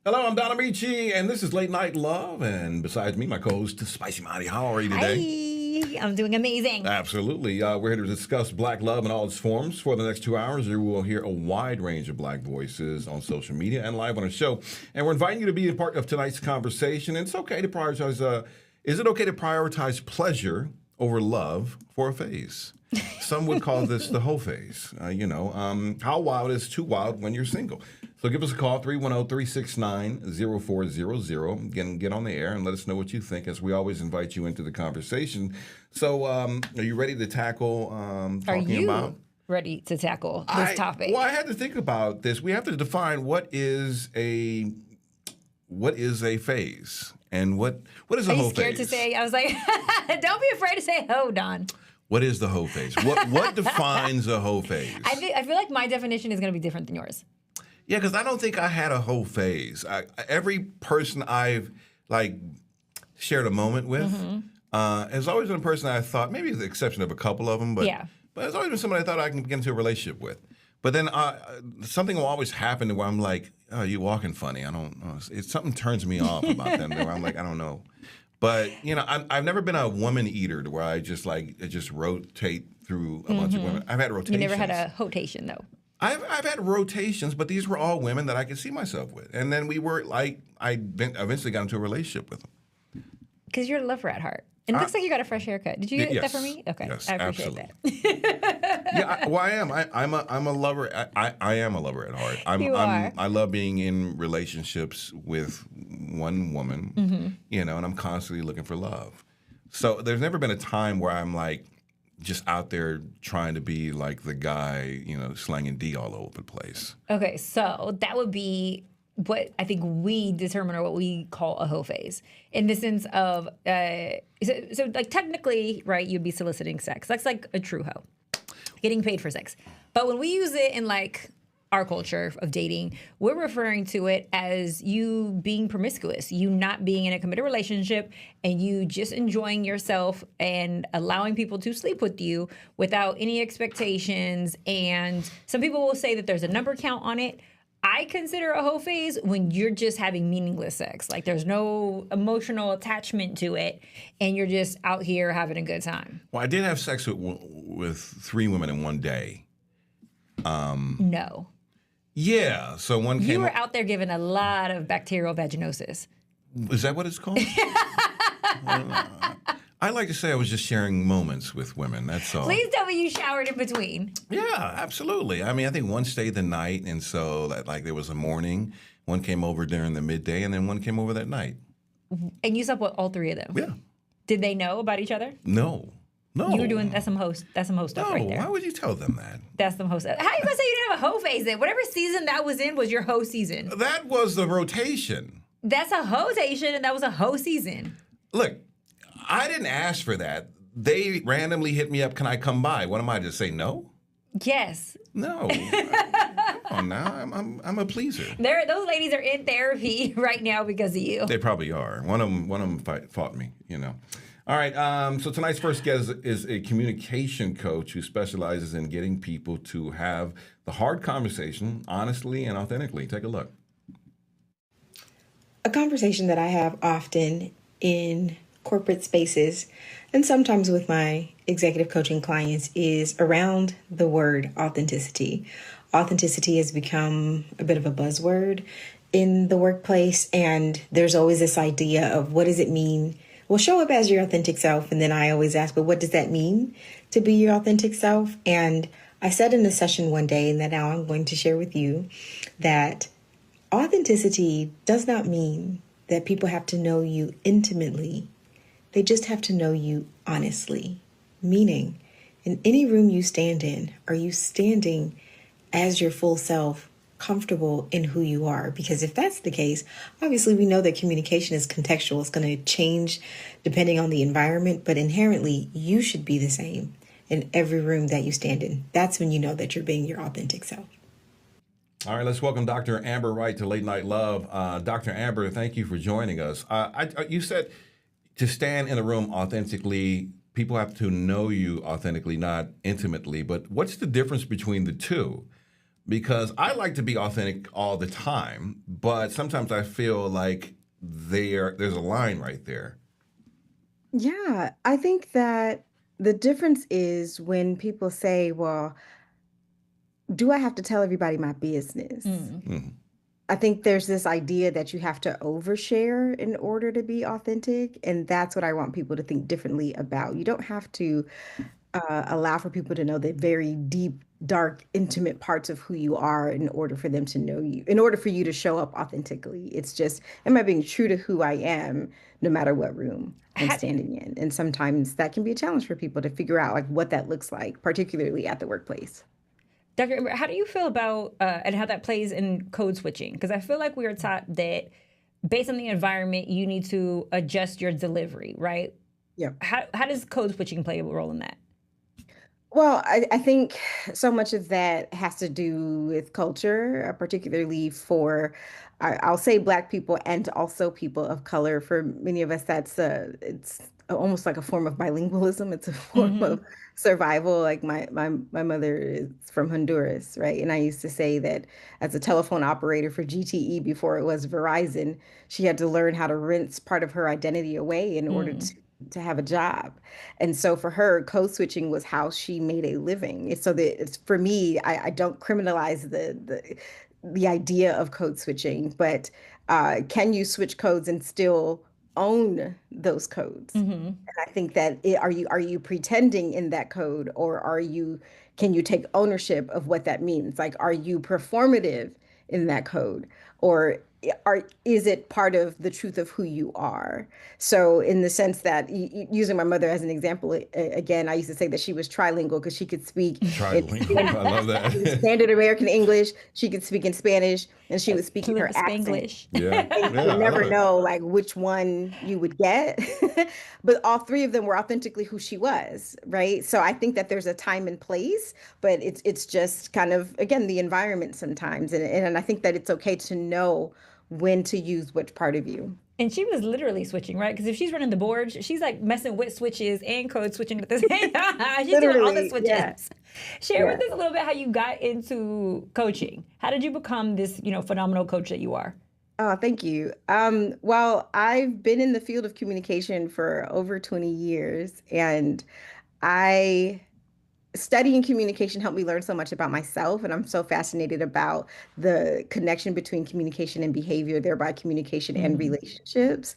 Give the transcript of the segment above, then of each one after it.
Hello, I'm Don Amici, and this is Late Night Love. And besides me, my co-host, Spicy Marty. How are you today? Hi, I'm doing amazing. Absolutely. We're here to discuss Black love in all its forms. For the next 2 hours, you will hear a wide range of Black voices on social media and live on a show. And we're inviting you to be a part of tonight's conversation. And it's okay to prioritize, is it okay to prioritize pleasure over love for a phase? Some would call this the hoe phase. How wild is too wild when you're single? So give us a call, 310-369-0400. Get on the air and let us know what you think, as we always invite you into the conversation. So are you ready to tackle talking about? Ready to tackle this topic? Well, I had to think about this. We have to define what is a phase and what is a hoe phase. Are you scared to say? I was like, don't be afraid to say hoe, Don. What is the hoe phase? What defines a hoe phase? I feel like my definition is going to be different than yours. Yeah, because I don't think I had a hoe phase. Every person I've shared a moment with has always been a person I thought, maybe with the exception of a couple of them, but it's always been somebody I thought I can get into a relationship with. But then something will always happen where I'm like, oh, you're walking funny. I don't know. Something turns me off about them where I'm like, I don't know. But, I've never been a woman eater where I just rotate through a bunch of women. I've had rotations. You never had a rotation, though. I've had rotations, but these were all women that I could see myself with. And then we were I eventually got into a relationship with them. Because you're a lover at heart. And it looks like you got a fresh haircut. Did you get that for me? Okay, yes, I appreciate that. I am. I'm a lover. I am a lover at heart. I love being in relationships with one woman, and I'm constantly looking for love. So there's never been a time where I'm just out there trying to be like the guy, slanging D all over the place. Okay, so that would be what I think we determine, or what we call a hoe phase, in the sense of, technically, right, you'd be soliciting sex. That's like a true hoe, getting paid for sex. But when we use it in our culture of dating, we're referring to it as you being promiscuous, you not being in a committed relationship, and you just enjoying yourself and allowing people to sleep with you without any expectations. And some people will say that there's a number count on it. I consider a hoe phase when you're just having meaningless sex. There's no emotional attachment to it, and you're just out here having a good time. Well, I did have sex with 3 women in one day. No. Yeah, so one came. You were out there giving a lot of bacterial vaginosis. Is that what it's called? I like to say I was just sharing moments with women, that's all. Please tell me you showered in between. Yeah, absolutely. I mean, I think one stayed the night, and so there was a morning. One came over during the midday, and then one came over that night. And you slept with all 3 of them? Yeah. Did they know about each other? No. You were doing, that's some hoe stuff right there. Why would you tell them that? That's some hoe stuff. How are you going to say you didn't have a hoe phase then? Whatever season that was in was your hoe season. That was the rotation. That's a hoe-tation, and that was a hoe season. Look, I didn't ask for that. They randomly hit me up, can I come by? What am I, to say no? Yes. No. Come on now. I'm a pleaser. Those ladies are in therapy right now because of you. They probably are. One of them fought me, All right, so tonight's first guest is a communication coach who specializes in getting people to have the hard conversation honestly and authentically. Take a look. A conversation that I have often in corporate spaces and sometimes with my executive coaching clients is around the word authenticity. Authenticity has become a bit of a buzzword in the workplace, and there's always this idea of what does it mean? Well, show up as your authentic self. And then I always ask, but what does that mean to be your authentic self? And I said in a session one day, and that now I'm going to share with you, that authenticity does not mean that people have to know you intimately. They just have to know you honestly. Meaning, in any room you stand in, are you standing as your full self, comfortable in who you are? Because if that's the case, obviously we know that communication is contextual. It's going to change depending on the environment, but inherently you should be the same in every room that you stand in. That's when you know that you're being your authentic self. All right, let's welcome Dr. Amber Wright to Late Night Love. Dr. Amber, thank you for joining us. You said to stand in a room authentically, people have to know you authentically, not intimately. But what's the difference between the two? because I like to be authentic all the time, but sometimes I feel like there's a line right there. Yeah, I think that the difference is when people say, well, do I have to tell everybody my business? Mhm. I think there's this idea that you have to overshare in order to be authentic. And that's what I want people to think differently about. You don't have to allow for people to know the very deep, dark, intimate parts of who you are in order for them to know you, in order for you to show up authentically. It's just, am I being true to who I am, no matter what room I'm standing in? And sometimes that can be a challenge for people to figure out like what that looks like, particularly at the workplace. Dr. Amber, how do you feel about and how that plays in code switching? Because I feel like we are taught that based on the environment, you need to adjust your delivery, right? Yeah. How does code switching play a role in that? Well, I think so much of that has to do with culture, particularly for, I'll say Black people and also people of color. For many of us, it's almost like a form of bilingualism. It's a form of survival. Like my mother is from Honduras, right? And I used to say that as a telephone operator for GTE before it was Verizon, she had to learn how to rinse part of her identity away in order to have a job. And so for her, code switching was how she made a living. So that it's for me, I don't criminalize the idea of code switching, but can you switch codes and still own those codes? And I think that are you pretending in that code, or can you take ownership of what that means? Like, are you performative in that code, or is it part of the truth of who you are? So in the sense that using my mother as an example, again, I used to say that she was trilingual because she could speak Trilingual. I love that. standard American English, she could speak in Spanish, and she would speak in her accent. Spanglish. Yeah. And you Yeah. never know like which one you would get. But all three of them were authentically who she was, right? So I think that there's a time and place, but it's just kind of, again, the environment sometimes. And I think that it's okay to know when to use which part of you. And she was literally switching, right? Because if she's running the board, she's like messing with switches and code switching at the same time. She's doing all the switches. Yeah. Share with us a little bit how you got into coaching. How did you become this, phenomenal coach that you are? Oh, thank you. Well, I've been in the field of communication for over 20 years, and studying communication helped me learn so much about myself. And I'm so fascinated about the connection between communication and behavior, thereby communication and relationships.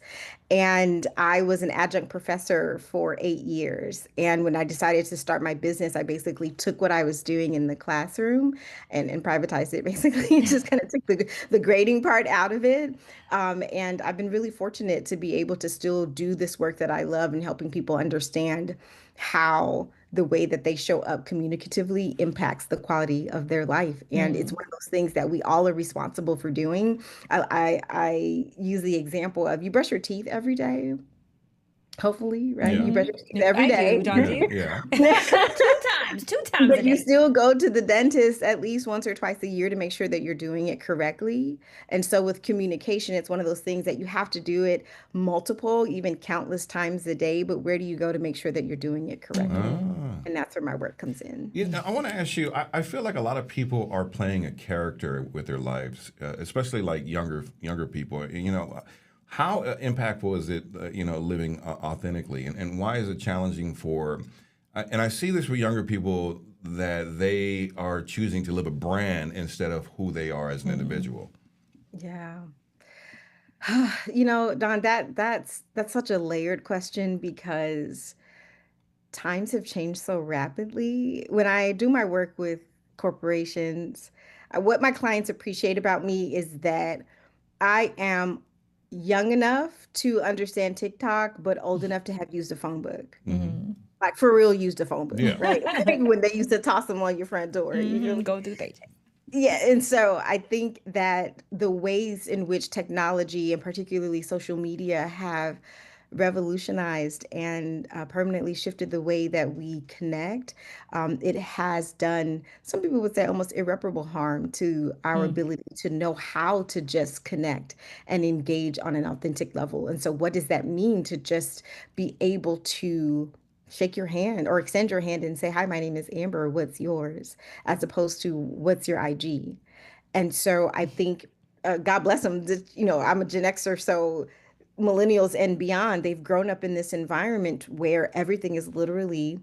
And I was an adjunct professor for 8 years. And when I decided to start my business, I basically took what I was doing in the classroom and privatized it, basically. Just kind of took the grading part out of it. And I've been really fortunate to be able to still do this work that I love and helping people understand how the way that they show up communicatively impacts the quality of their life. And it's one of those things that we all are responsible for doing. I use the example of, you brush your teeth every day, hopefully, right? Yeah. You brush your teeth every day. Don't you? Yeah. Two times a But you day. still go to the dentist at least once or twice a year to make sure that you're doing it correctly. And so with communication, it's one of those things that you have to do it multiple, even countless times a day. But where do you go to make sure that you're doing it correctly? And that's where my work comes in. Yeah, I want to ask you. I feel like a lot of people are playing a character with their lives, especially like younger people. How impactful is it, living authentically, and why is it challenging for? And I see this with younger people, that they are choosing to live a brand instead of who they are as an individual. Yeah. Don, that's such a layered question because times have changed so rapidly. When I do my work with corporations, what my clients appreciate about me is that I am young enough to understand TikTok, but old enough to have used a phone book. Like for real, used a phone book, Yeah. right? When they used to toss them on your front door. Go through pages. Yeah, and so I think that the ways in which technology and particularly social media have revolutionized and permanently shifted the way that we connect, it has done, some people would say, almost irreparable harm to our ability to know how to just connect and engage on an authentic level. And so what does that mean to just be able to shake your hand or extend your hand and say, hi, my name is Amber, what's yours? As opposed to what's your IG? And so I think, God bless them, I'm a Gen Xer, so millennials and beyond, they've grown up in this environment where everything is literally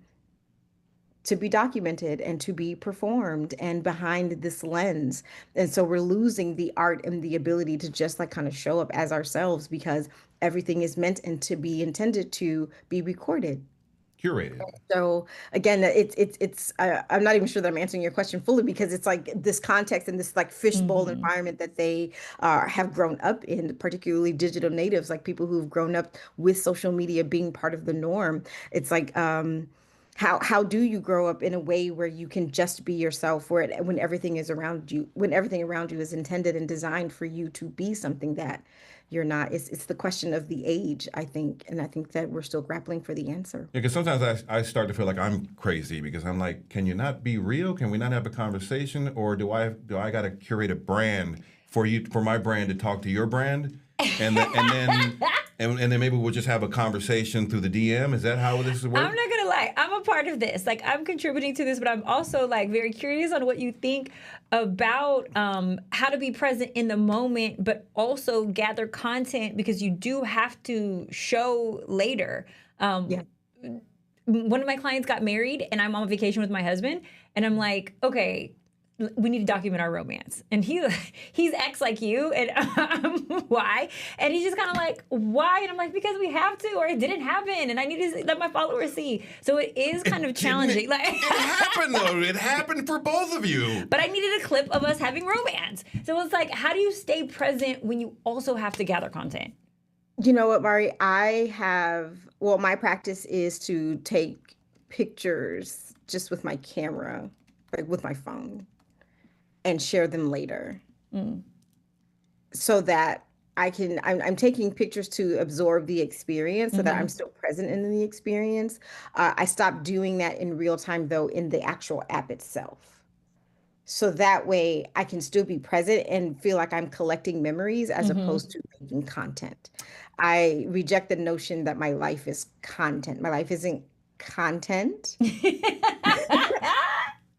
to be documented and to be performed and behind this lens. And so we're losing the art and the ability to just like kind of show up as ourselves because everything is meant and to be intended to be recorded. Curated. So again, I'm not even sure that I'm answering your question fully because it's like this context and this like fishbowl environment that they have grown up in, particularly digital natives, like people who've grown up with social media being part of the norm. It's like, how do you grow up in a way where you can just be yourself, when everything around you is intended and designed for you to be something that you're not? It's the question of the age, I think, and I think that we're still grappling for the answer. Yeah, because sometimes I start to feel like I'm crazy because I'm like, can you not be real? Can we not have a conversation, or do I got to curate a brand for my brand to talk to your brand, and then maybe we'll just have a conversation through the DM? Is that how this works? I'm not gonna lie, I'm a part of this. Like, I'm contributing to this, but I'm also like very curious on what you think about how to be present in the moment, but also gather content because you do have to show later. Yeah. One of my clients got married, and I'm on vacation with my husband, and I'm like, okay, we need to document our romance. And he's X like you, and I'm Y. And he's just kind of like, why? And I'm like, because we have to, or it didn't happen, and I need to let my followers see. So it is kind of challenging. It happened, though. It happened for both of you. But I needed a clip of us having romance. So it's like, how do you stay present when you also have to gather content? You know what, Mari? My practice is to take pictures just with my camera, like with my phone, and share them later. So that I'm taking pictures to absorb the experience so that I'm still present in the experience. I stopped doing that in real time, though, in the actual app itself. So that way I can still be present and feel like I'm collecting memories as opposed to making content. I reject the notion that my life is content. My life isn't content.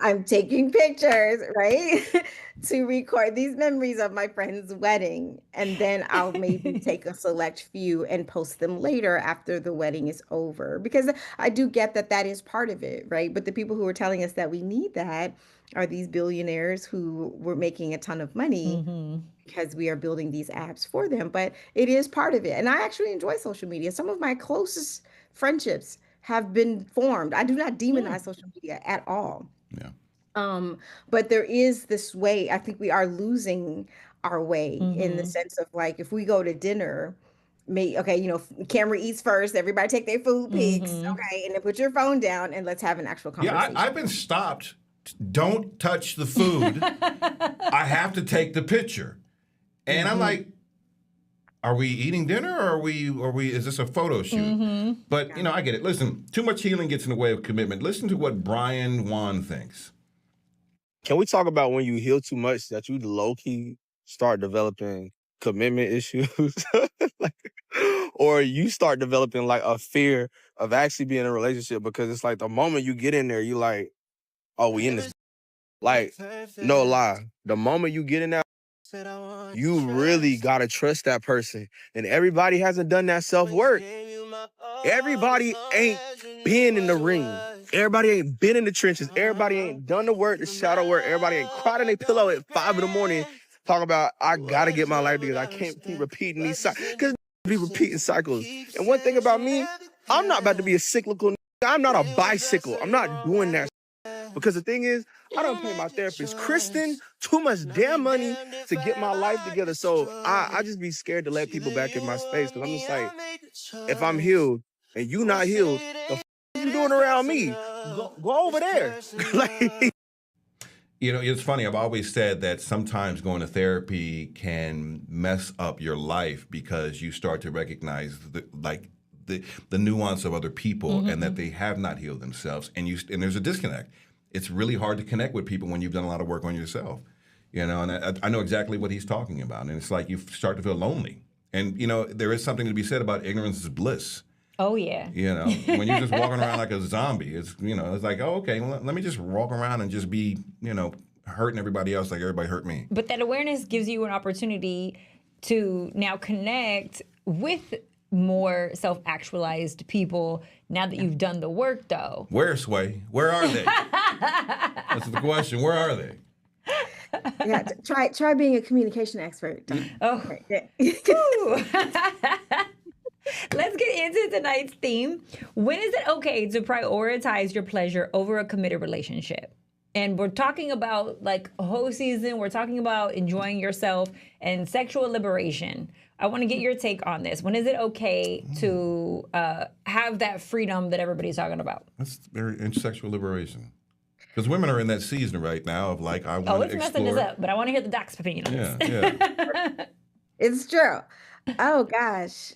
I'm taking pictures, right, to record these memories of my friend's wedding. And then I'll maybe take a select few and post them later after the wedding is over. Because I do get that is part of it, right? But the people who are telling us that we need that are these billionaires who were making a ton of money because we are building these apps for them. But it is part of it. And I actually enjoy social media. Some of my closest friendships have been formed. I do not demonize social media at all. Yeah. But there is this way, I think we are losing our way in the sense of like, if we go to dinner, camera eats first, everybody take their food pics, okay, and then put your phone down and let's have an actual conversation. Yeah, I've been stopped. Don't touch the food. I have to take the picture. And I'm like, are we eating dinner, or are we is this a photo shoot? But I get it. Listen, too much healing gets in the way of commitment. Listen to what Brian Wan thinks. Can we talk about when you heal too much that you low-key start developing commitment issues? Or you start developing like a fear of actually being in a relationship because it's like the moment you get in there, you like, oh, we in this. Like, no lie. The moment you get in there, you really gotta trust that person. And everybody hasn't done that self-work. Everybody ain't been in the ring. Everybody ain't been in the trenches. Everybody ain't done the work, the shadow work. Everybody ain't cried on their pillow at 5 a.m. talking about, I gotta get my life together. I can't keep repeating these cycles. Because be repeating cycles. And one thing about me, I'm not about to be a cyclical. I'm not a bicycle. I'm not doing that. Because the thing is, I don't pay my therapist, Kristen, too much damn money to get my life together. So I just be scared to let people back in my space. Because I'm just like, if I'm healed and you not healed, the f you doing around me? Go over there. Like, it's funny. I've always said that sometimes going to therapy can mess up your life because you start to recognize the nuance of other people and that they have not healed themselves, and there's a disconnect. It's really hard to connect with people when you've done a lot of work on yourself, and I know exactly what he's talking about. And it's like you start to feel lonely. And, there is something to be said about ignorance is bliss. Oh, yeah. You know, when you're just walking around like a zombie, it's, you know, it's like, oh, okay, well, let me just walk around and just be, you know, hurting everybody else like everybody hurt me. But that awareness gives you an opportunity to now connect with more self-actualized people now that you've done the work, though. Where, Sway? Where are they? That's the question. Where are they? Yeah, try being a communication expert. Oh. Yeah. Let's get into tonight's theme. When is it okay to prioritize your pleasure over a committed relationship? And we're talking about like a whole season. We're talking about enjoying yourself and sexual liberation. I want to get your take on this. When is it okay to have that freedom that everybody's talking about? That's very sexual liberation. Because women are in that season right now of like, I want to explore. It's messing this up, but I want to hear the doc's opinion on this. Yeah. It's true. Oh, gosh.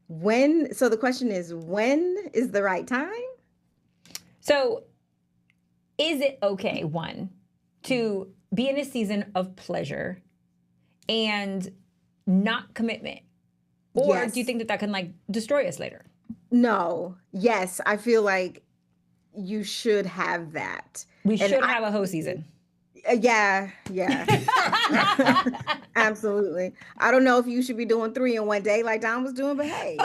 So the question is, when is the right time? So is it okay, one, to be in a season of pleasure and not commitment? Or Yes. do you think that can like destroy us later? No. Yes, I feel like you should have that. We And should have a whole season. Yeah. Absolutely. I don't know if you should be doing 3 in one day like Don was doing, but hey,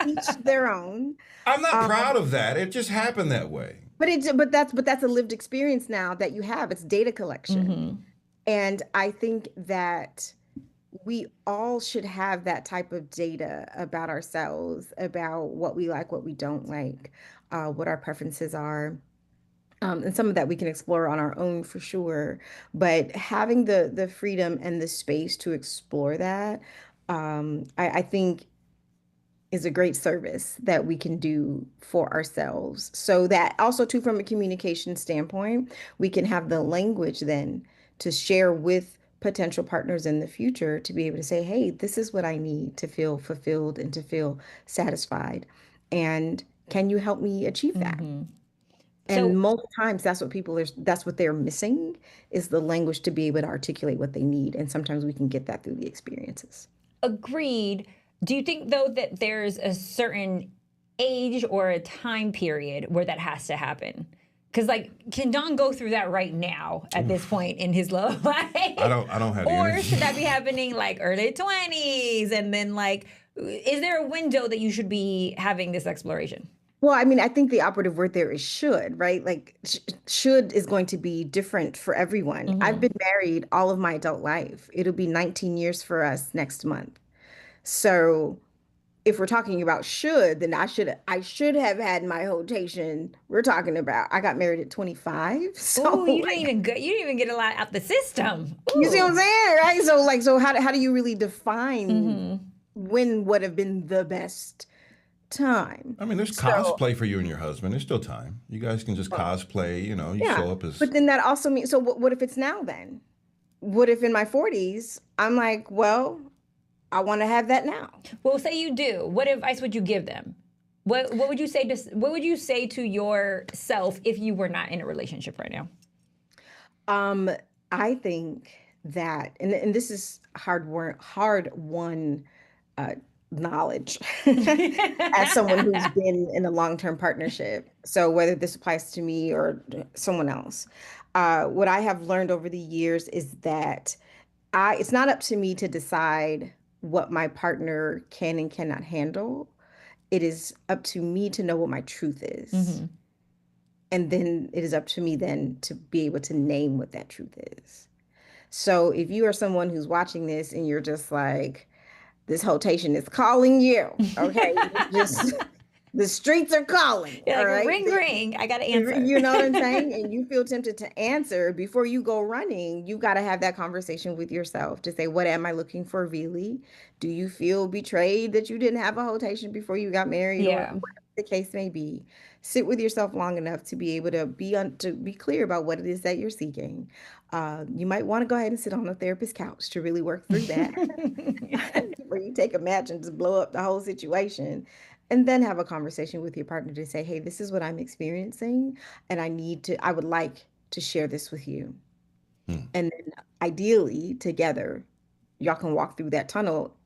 each their own. I'm not proud of that. It just happened that way. But that's a lived experience now that you have. It's data collection. And I think that we all should have that type of data about ourselves, about what we like, what we don't like, what our preferences are. And some of that we can explore on our own for sure. But having the freedom and the space to explore that, I think is a great service that we can do for ourselves. So that also too, from a communication standpoint, we can have the language then to share with potential partners in the future to be able to say, hey, this is what I need to feel fulfilled and to feel satisfied. And can you help me achieve that? And most times that's what they're missing, is the language to be able to articulate what they need. And sometimes we can get that through the experiences. Agreed. Do you think, though, that there's a certain age or a time period where that has to happen? Because, like, can Don go through that right now at this point in his love life? I don't have the Or energy. should that be happening, like, early 20s? And then, like, is there a window that you should be having this exploration? Well, I mean, I think the operative word there is should, right? Like, should is going to be different for everyone. I've been married all of my adult life. It'll be 19 years for us next month. So if we're talking about should, then I should have had my rotation. We're talking about, I got married at 25. So Ooh, you didn't even get a lot out the system. you see what I'm saying, right? So how do you really define when would have been the best time? I mean, there's cosplay for you and your husband. There's still time. You guys can just cosplay, you know, you show up as... But then that also means, so what if it's now then? What if in my 40s, I'm like, well, I want to have that now. Well, say you do. What advice would you give them? What would you say to yourself if you were not in a relationship right now? I think that, and this is hard won knowledge as someone who's been in a long-term partnership. So whether this applies to me or someone else, what I have learned over the years is that it's not up to me to decide what my partner can and cannot handle. It is up to me to know what my truth is. And then it is up to me then to be able to name what that truth is. So if you are someone who's watching this and you're just like, this rotation is calling you, okay? Just the streets are calling. You're all like, right? ring, I got to answer. You know what I'm saying? And you feel tempted to answer before you go running. You got to have that conversation with yourself to say, what am I looking for really? Do you feel betrayed that you didn't have a rotation before you got married? Yeah. Or whatever the case may be. Sit with yourself long enough to be able to be clear about what it is that you're seeking. You might want to go ahead and sit on a therapist's couch to really work through that. Where you take a match and just blow up the whole situation. And then have a conversation with your partner to say, hey, this is what I'm experiencing. And I would like to share this with you. And then ideally together, y'all can walk through that tunnel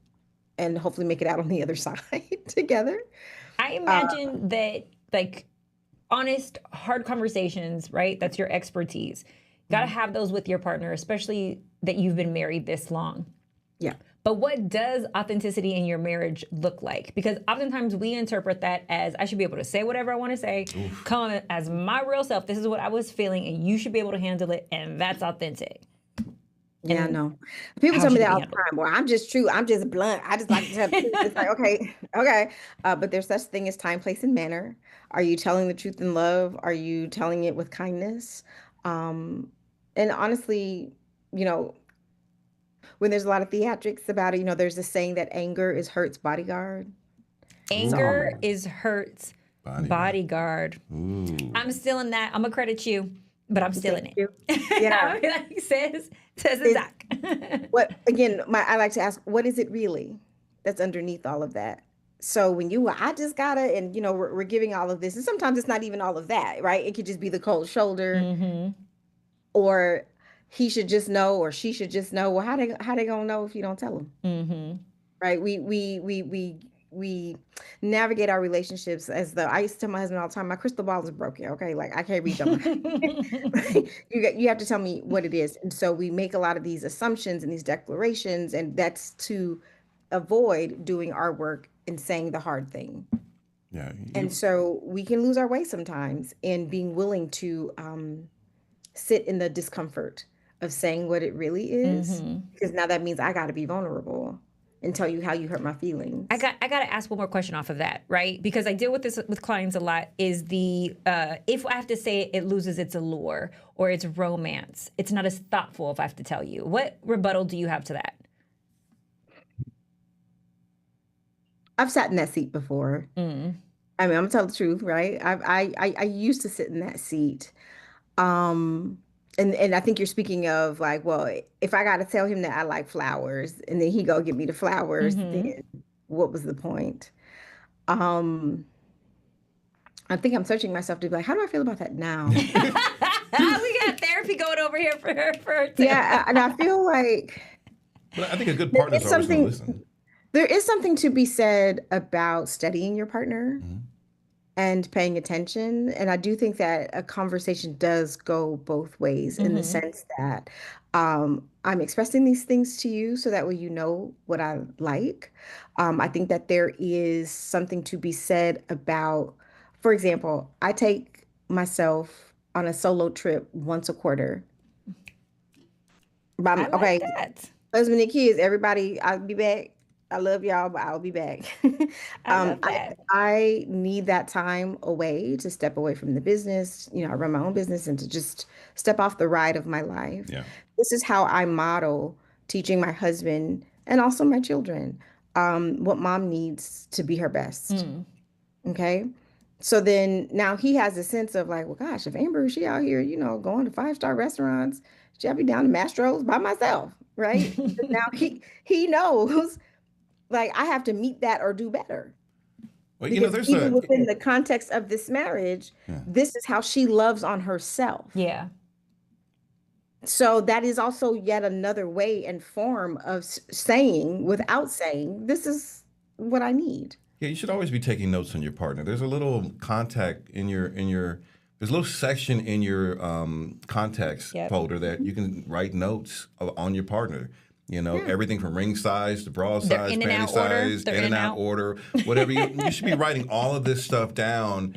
and hopefully make it out on the other side together. I imagine that like honest, hard conversations, right? That's your expertise. Got to have those with your partner, especially that you've been married this long. Yeah. But what does authenticity in your marriage look like? Because oftentimes we interpret that as I should be able to say whatever I want to say, come as my real self. This is what I was feeling, and you should be able to handle it, and that's authentic. Yeah, I know. People tell me that all the time. Well, I'm just true. I'm just blunt. I just like to tell the truth. It's like, okay. But there's such thing as time, place, and manner. Are you telling the truth in love? Are you telling it with kindness? And honestly, you know, when there's a lot of theatrics about it, you know, there's this saying that anger is hurt's bodyguard. Anger is hurt's bodyguard. I'm still in that. I'm going to credit you, but I'm still in it. Yeah. Like says Zach. What, again, I like to ask, what is it really that's underneath all of that? So when I just gotta, and you know, we're giving all of this, and sometimes it's not even all of that, right? It could just be the cold shoulder, or he should just know, or she should just know. Well, how they gonna know if you don't tell them? Right? We navigate our relationships as though, I used to tell my husband all the time, my crystal ball is broken. Okay, like I can't reach on you have to tell me what it is. And so we make a lot of these assumptions and these declarations, and that's to avoid doing our work and saying the hard thing. Yeah. And so we can lose our way sometimes in being willing to sit in the discomfort of saying what it really is, because now that means I got to be vulnerable and tell you how you hurt my feelings. I got to ask one more question off of that, right? Because I deal with this with clients a lot. Is the if I have to say it loses its allure or its romance, it's not as thoughtful. If I have to tell you, what rebuttal do you have to that? I've sat in that seat before. I mean, I'm gonna tell the truth, right? I used to sit in that seat. And I think you're speaking of like, well, if I got to tell him that I like flowers and then he go get me the flowers, then what was the point? I think I'm searching myself to be like, how do I feel about that now? We got therapy going over here for her. Yeah, and I feel like, but I think a good partner is always going to listen. There is something to be said about studying your partner and paying attention. And I do think that a conversation does go both ways in the sense that I'm expressing these things to you so that way you know what I like. I think that there is something to be said about, for example, I take myself on a solo trip once a quarter. I like that. Husband and kids, everybody, I'll be back. I love y'all, but I'll be back. I need that time away to step away from the business. You know, I run my own business, and to just step off the ride of my life. Yeah. This is how I model teaching my husband and also my children what mom needs to be her best. Okay. So then now he has a sense of like, well, gosh, if Amber, she out here, you know, going to 5-star restaurants, she'll be down to Mastro's by myself. Right. Now he knows, like, I have to meet that or do better. Well, you know, there's even within the context of this marriage, this is how she loves on herself. Yeah. So that is also yet another way and form of saying, without saying, this is what I need. Yeah, you should always be taking notes on your partner. There's a little contact in your there's a little section in your contacts folder that you can write notes on your partner. You know, everything from ring size to bra size, panty size, in and out order, whatever. You should be writing all of this stuff down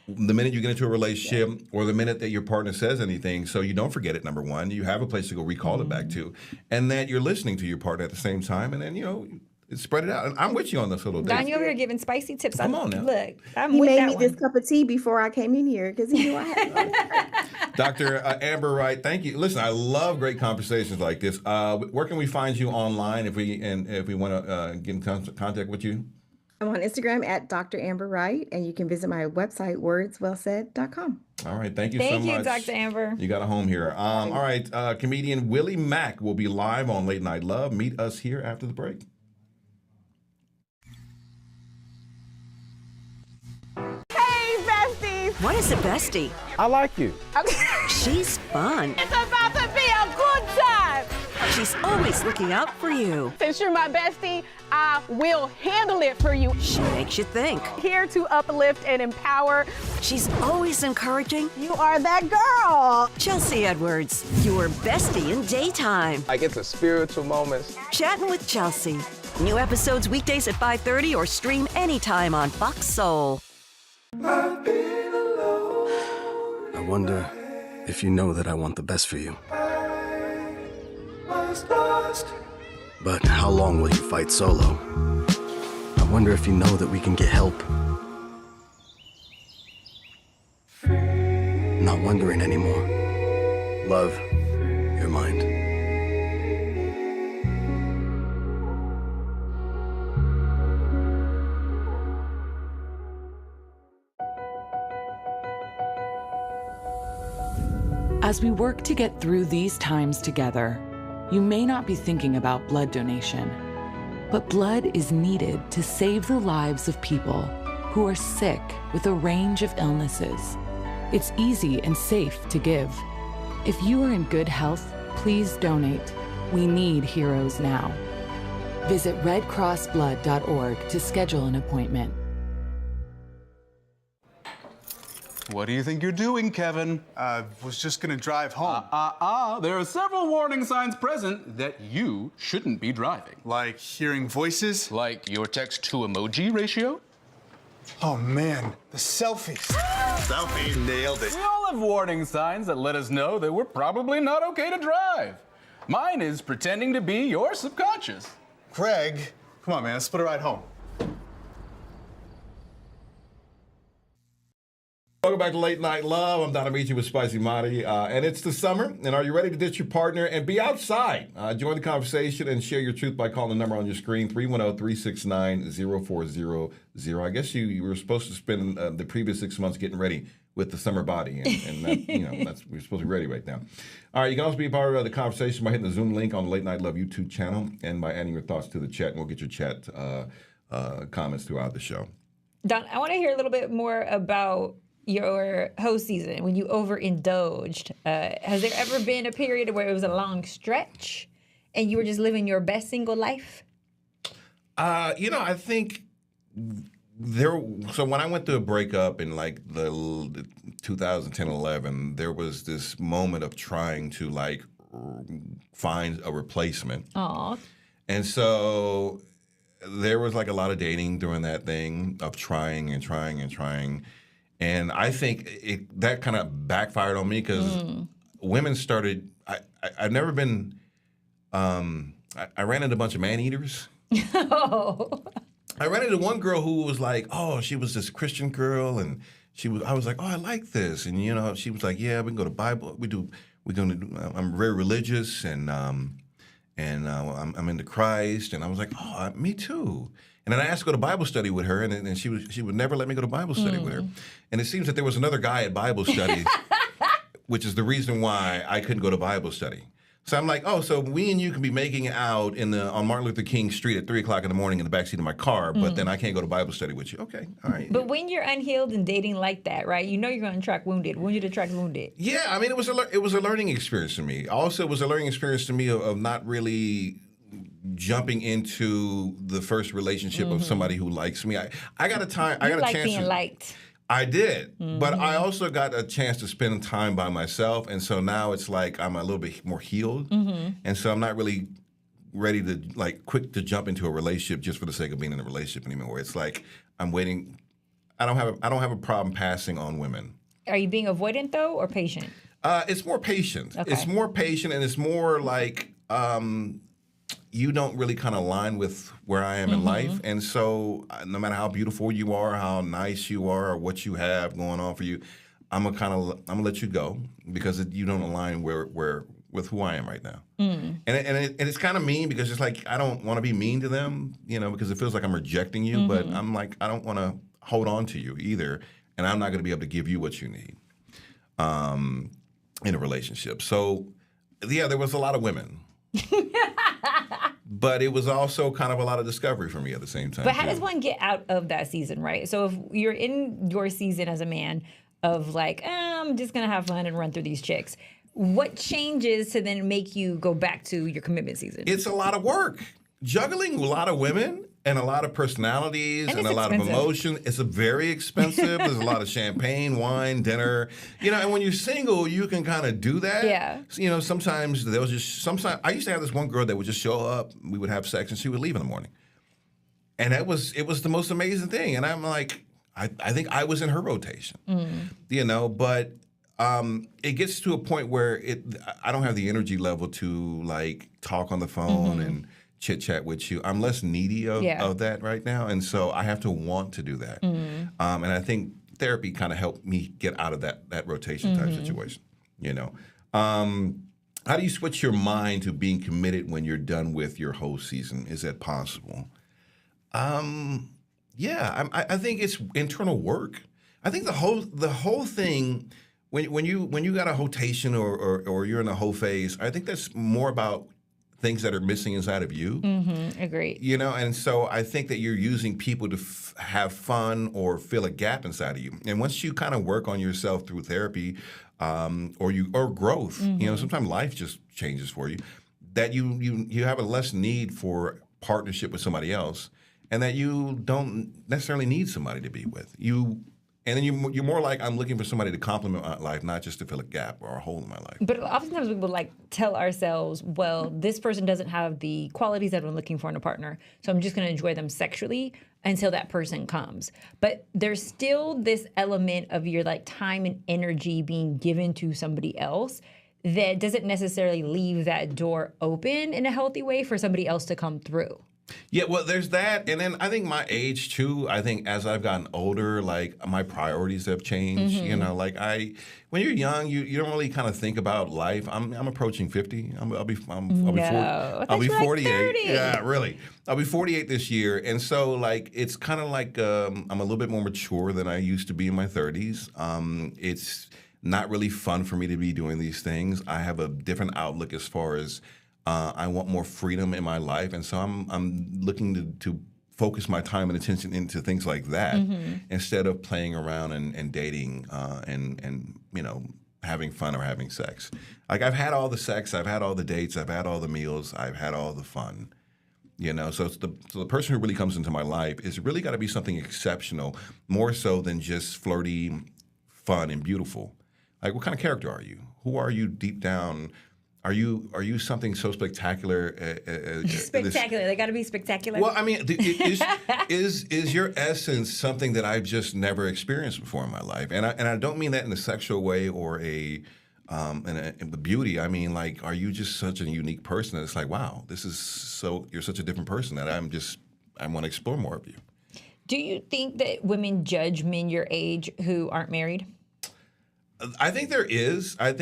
the minute you get into a relationship or the minute that your partner says anything, so you don't forget it, number one. You have a place to go recall it back to. And that you're listening to your partner at the same time. And then, you know, spread it out. And I'm with you on this little Don, you over here giving spicy tips. Come on now. Look, he made me this cup of tea before I came in here because he knew I had Dr. Amber Wright, thank you. Listen, I love great conversations like this. Where can we find you online if we want to get in contact with you? I'm on Instagram at Dr. Amber Wright, and you can visit my website, wordswellsaid.com. All right. Thank you so much. Thank you, Dr. Amber. You got a home here. All right. Comedian Willie Macc will be live on Late Night Love. Meet us here after the break. What is a bestie? I like you. She's fun. It's about to be a good time. She's always looking out for you. Since you're my bestie, I will handle it for you. She makes you think. Here to uplift and empower. She's always encouraging. You are that girl. Chelsea Edwards, your bestie in daytime. Like, it's a spiritual moment. Chatting with Chelsea. New episodes weekdays at 5:30 or stream anytime on Fox Soul. I wonder if you know that I want the best for you. But how long will you fight solo? I wonder if you know that we can get help. Not wondering anymore. Love, your mind. As we work to get through these times together, you may not be thinking about blood donation, but blood is needed to save the lives of people who are sick with a range of illnesses. It's easy and safe to give. If you are in good health, please donate. We need heroes now. Visit redcrossblood.org to schedule an appointment. What do you think you're doing, Kevin? Was just gonna drive home. There are several warning signs present that you shouldn't be driving. Like hearing voices? Like your text-to-emoji ratio? Oh man, the selfies. Selfie, nailed it. We all have warning signs that let us know that we're probably not okay to drive. Mine is pretending to be your subconscious. Craig, come on man, let's split a ride home. Welcome back to Late Night Love. I'm Don Amici with Spicy Marty, and it's the summer. And are you ready to ditch your partner and be outside? Join the conversation and share your truth by calling the number on your screen, 310-369-0400. I guess you were supposed to spend the previous 6 months getting ready with the summer body, and that, we're supposed to be ready right now. All right, you can also be a part of the conversation by hitting the Zoom link on the Late Night Love YouTube channel and by adding your thoughts to the chat, and we'll get your chat comments throughout the show. Don, I want to hear a little bit more about your host season when you overindulged. Has there ever been a period where it was a long stretch and you were just living your best single life? I think so when I went through a breakup in like the 2010-11, there was this moment of trying to like find a replacement. Aww. And so there was like a lot of dating during that thing of trying and trying and trying. And I think that kind of backfired on me because women started. I've never been. I ran into a bunch of man eaters. Oh. I ran into one girl who was like, oh, she was this Christian girl, and I was like, oh, I like this, and she was like, yeah, we can go to Bible. I'm very religious, and I'm into Christ, and I was like, oh, me too. And then I asked to go to Bible study with her, and she would never let me go to Bible study with her. And it seems that there was another guy at Bible study, which is the reason why I couldn't go to Bible study. So I'm like, oh, so we and you can be making out on Martin Luther King Street at 3 o'clock in the morning in the backseat of my car, but then I can't go to Bible study with you. Okay, all right. But when you're unhealed and dating like that, right, you're going to attract wounded. Wounded attract wounded. Yeah, I mean, it was a learning experience for me. Also, it was a learning experience to me of not really jumping into the first relationship of somebody who likes me. I got a chance being liked. I did, but I also got a chance to spend time by myself, and so now it's like I'm a little bit more healed, and so I'm not really ready to quick to jump into a relationship just for the sake of being in a relationship anymore. It's like I'm waiting. I don't have a problem passing on women. Are you being avoidant though, or patient? It's more patient. Okay. It's more patient, and it's more like you don't really kind of align with where I am in life. And so no matter how beautiful you are, how nice you are, or what you have going on for you, I'm gonna let you go because you don't align with who I am right now. And it's kind of mean because it's like I don't want to be mean to them, because it feels like I'm rejecting you. But I'm like, I don't want to hold on to you either, and I'm not going to be able to give you what you need in a relationship. So yeah, there was a lot of women. But it was also kind of a lot of discovery for me at the same time. But how does one get out of that season, right? So if you're in your season as a man of like, I'm just going to have fun and run through these chicks. What changes to then make you go back to your commitment season? It's a lot of work. Juggling a lot of women and a lot of personalities and a lot of emotion. It's very expensive. There's a lot of champagne, wine, dinner. And when you're single, you can kind of do that. Yeah. Sometimes I used to have this one girl that would just show up, we would have sex, and she would leave in the morning. And it was the most amazing thing. And I'm like, I think I was in her rotation. But it gets to a point where I don't have the energy level to like talk on the phone and chit chat with you. I'm less needy of that right now, and so I have to want to do that. And I think therapy kind of helped me get out of that rotation type situation. How do you switch your mind to being committed when you're done with your whole season? Is that possible? Yeah, I think it's internal work. I think the whole thing. When you got a rotation or you're in a whole phase, I think that's more about things that are missing inside of you. Agreed. And so I think that you're using people to have fun or fill a gap inside of you. And once you kind of work on yourself through therapy or growth, sometimes life just changes for you, that you have a less need for partnership with somebody else, and that you don't necessarily need somebody to be with. And then you're more like, I'm looking for somebody to complement my life, not just to fill a gap or a hole in my life. But oftentimes we will tell ourselves, well, this person doesn't have the qualities that I'm looking for in a partner, so I'm just going to enjoy them sexually until that person comes. But there's still this element of your time and energy being given to somebody else that doesn't necessarily leave that door open in a healthy way for somebody else to come through. Yeah, well, there's that. And then I think my age, too, I think as I've gotten older, my priorities have changed. When you're young, you don't really kind of think about life. I'm approaching 50. I'll be 48. Yeah, really. I'll be 48 this year. And so, it's kind of I'm a little bit more mature than I used to be in my 30s. It's not really fun for me to be doing these things. I have a different outlook as far as I want more freedom in my life, and so I'm looking to focus my time and attention into things like that instead of playing around and dating and having fun or having sex. I've had all the sex, I've had all the dates, I've had all the meals, I've had all the fun. So the person who really comes into my life is really got to be something exceptional, more so than just flirty, fun, and beautiful. What kind of character are you? Who are you deep down? Are you something so spectacular? Spectacular. They got to be spectacular. Well, I mean, is your essence something that I've just never experienced before in my life? And I don't mean that in a sexual way or in the beauty. I mean, are you just such a unique person that it's wow, you're such a different person that I want to explore more of you. Do you think that women judge men your age who aren't married? I think there is. But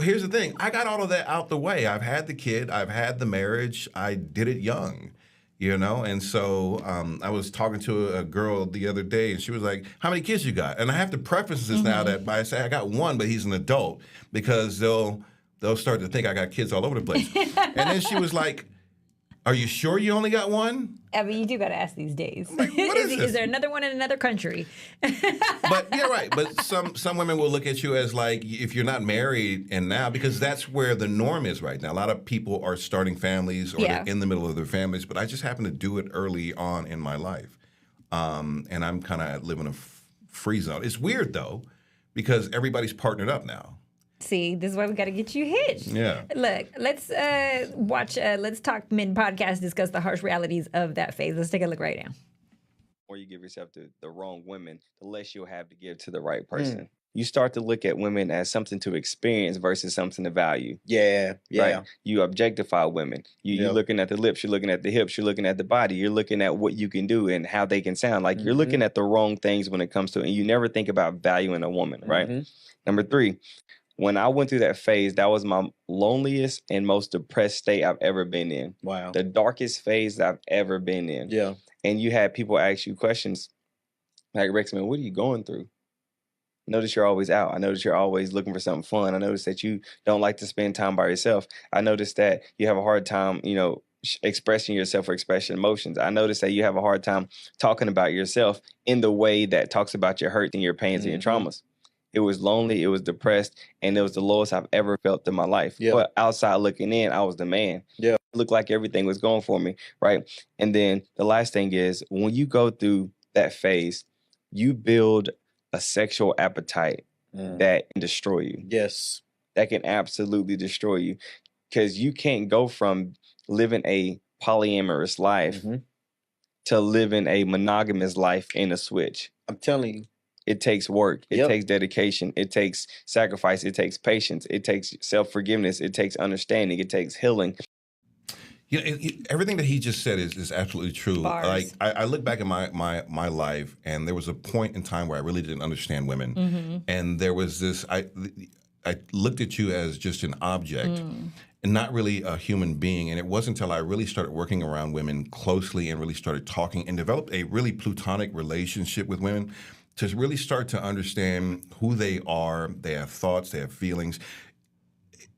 here's the thing. I got all of that out the way. I've had the kid. I've had the marriage. I did it young, And so I was talking to a girl the other day, and she was like, "How many kids you got?" And I have to preface this now that by saying I got one, but he's an adult, because they'll start to think I got kids all over the place. And then she was like, "Are you sure you only got one?" I mean, you do got to ask these days. What is there another one in another country? But you're right. But some women will look at you as if you're not married, and now, because that's where the norm is right now. A lot of people are starting families or they're in the middle of their families, but I just happen to do it early on in my life. And I'm kind of living a free zone. It's weird, though, because everybody's partnered up now. See, this is why we got to get you hitched. Yeah. Look, let's watch Let's Talk Men podcast, discuss the harsh realities of that phase. Let's take a look right now. The more you give yourself to the wrong women, the less you'll have to give to the right person. You start to look at women as something to experience versus something to value. Yeah. Right? You objectify women. You're looking at the lips, you're looking at the hips, you're looking at the body, you're looking at what you can do and how they can sound. You're looking at the wrong things when it comes to it, and you never think about valuing a woman, right? Number 3, when I went through that phase, that was my loneliest and most depressed state I've ever been in. Wow. The darkest phase I've ever been in. Yeah. And you had people ask you questions like, "Rex, man, what are you going through? I notice you're always out. I notice you're always looking for something fun. I notice that you don't like to spend time by yourself. I notice that you have a hard time, expressing yourself or expressing emotions. I notice that you have a hard time talking about yourself in the way that talks about your hurts and your pains and your traumas." It was lonely, it was depressed, and it was the lowest I've ever felt in my life. Yeah. But outside looking in, I was the man. Yeah. It looked like everything was going for me, right? And then the last thing is, when you go through that phase, you build a sexual appetite that can destroy you. Yes. That can absolutely destroy you. Because you can't go from living a polyamorous life to living a monogamous life in a switch. I'm telling you. It takes work. It Yep. takes dedication. It takes sacrifice. It takes patience. It takes self-forgiveness. It takes understanding. It takes healing. You know, everything that he just said is absolutely true. Bars. Like I look back at my life, and there was a point in time where I really didn't understand women, and there was this. I looked at you as just an object, and not really a human being. And it wasn't until I really started working around women closely and really started talking and developed a really platonic relationship with women to really start to understand who they are. They have thoughts. They have feelings.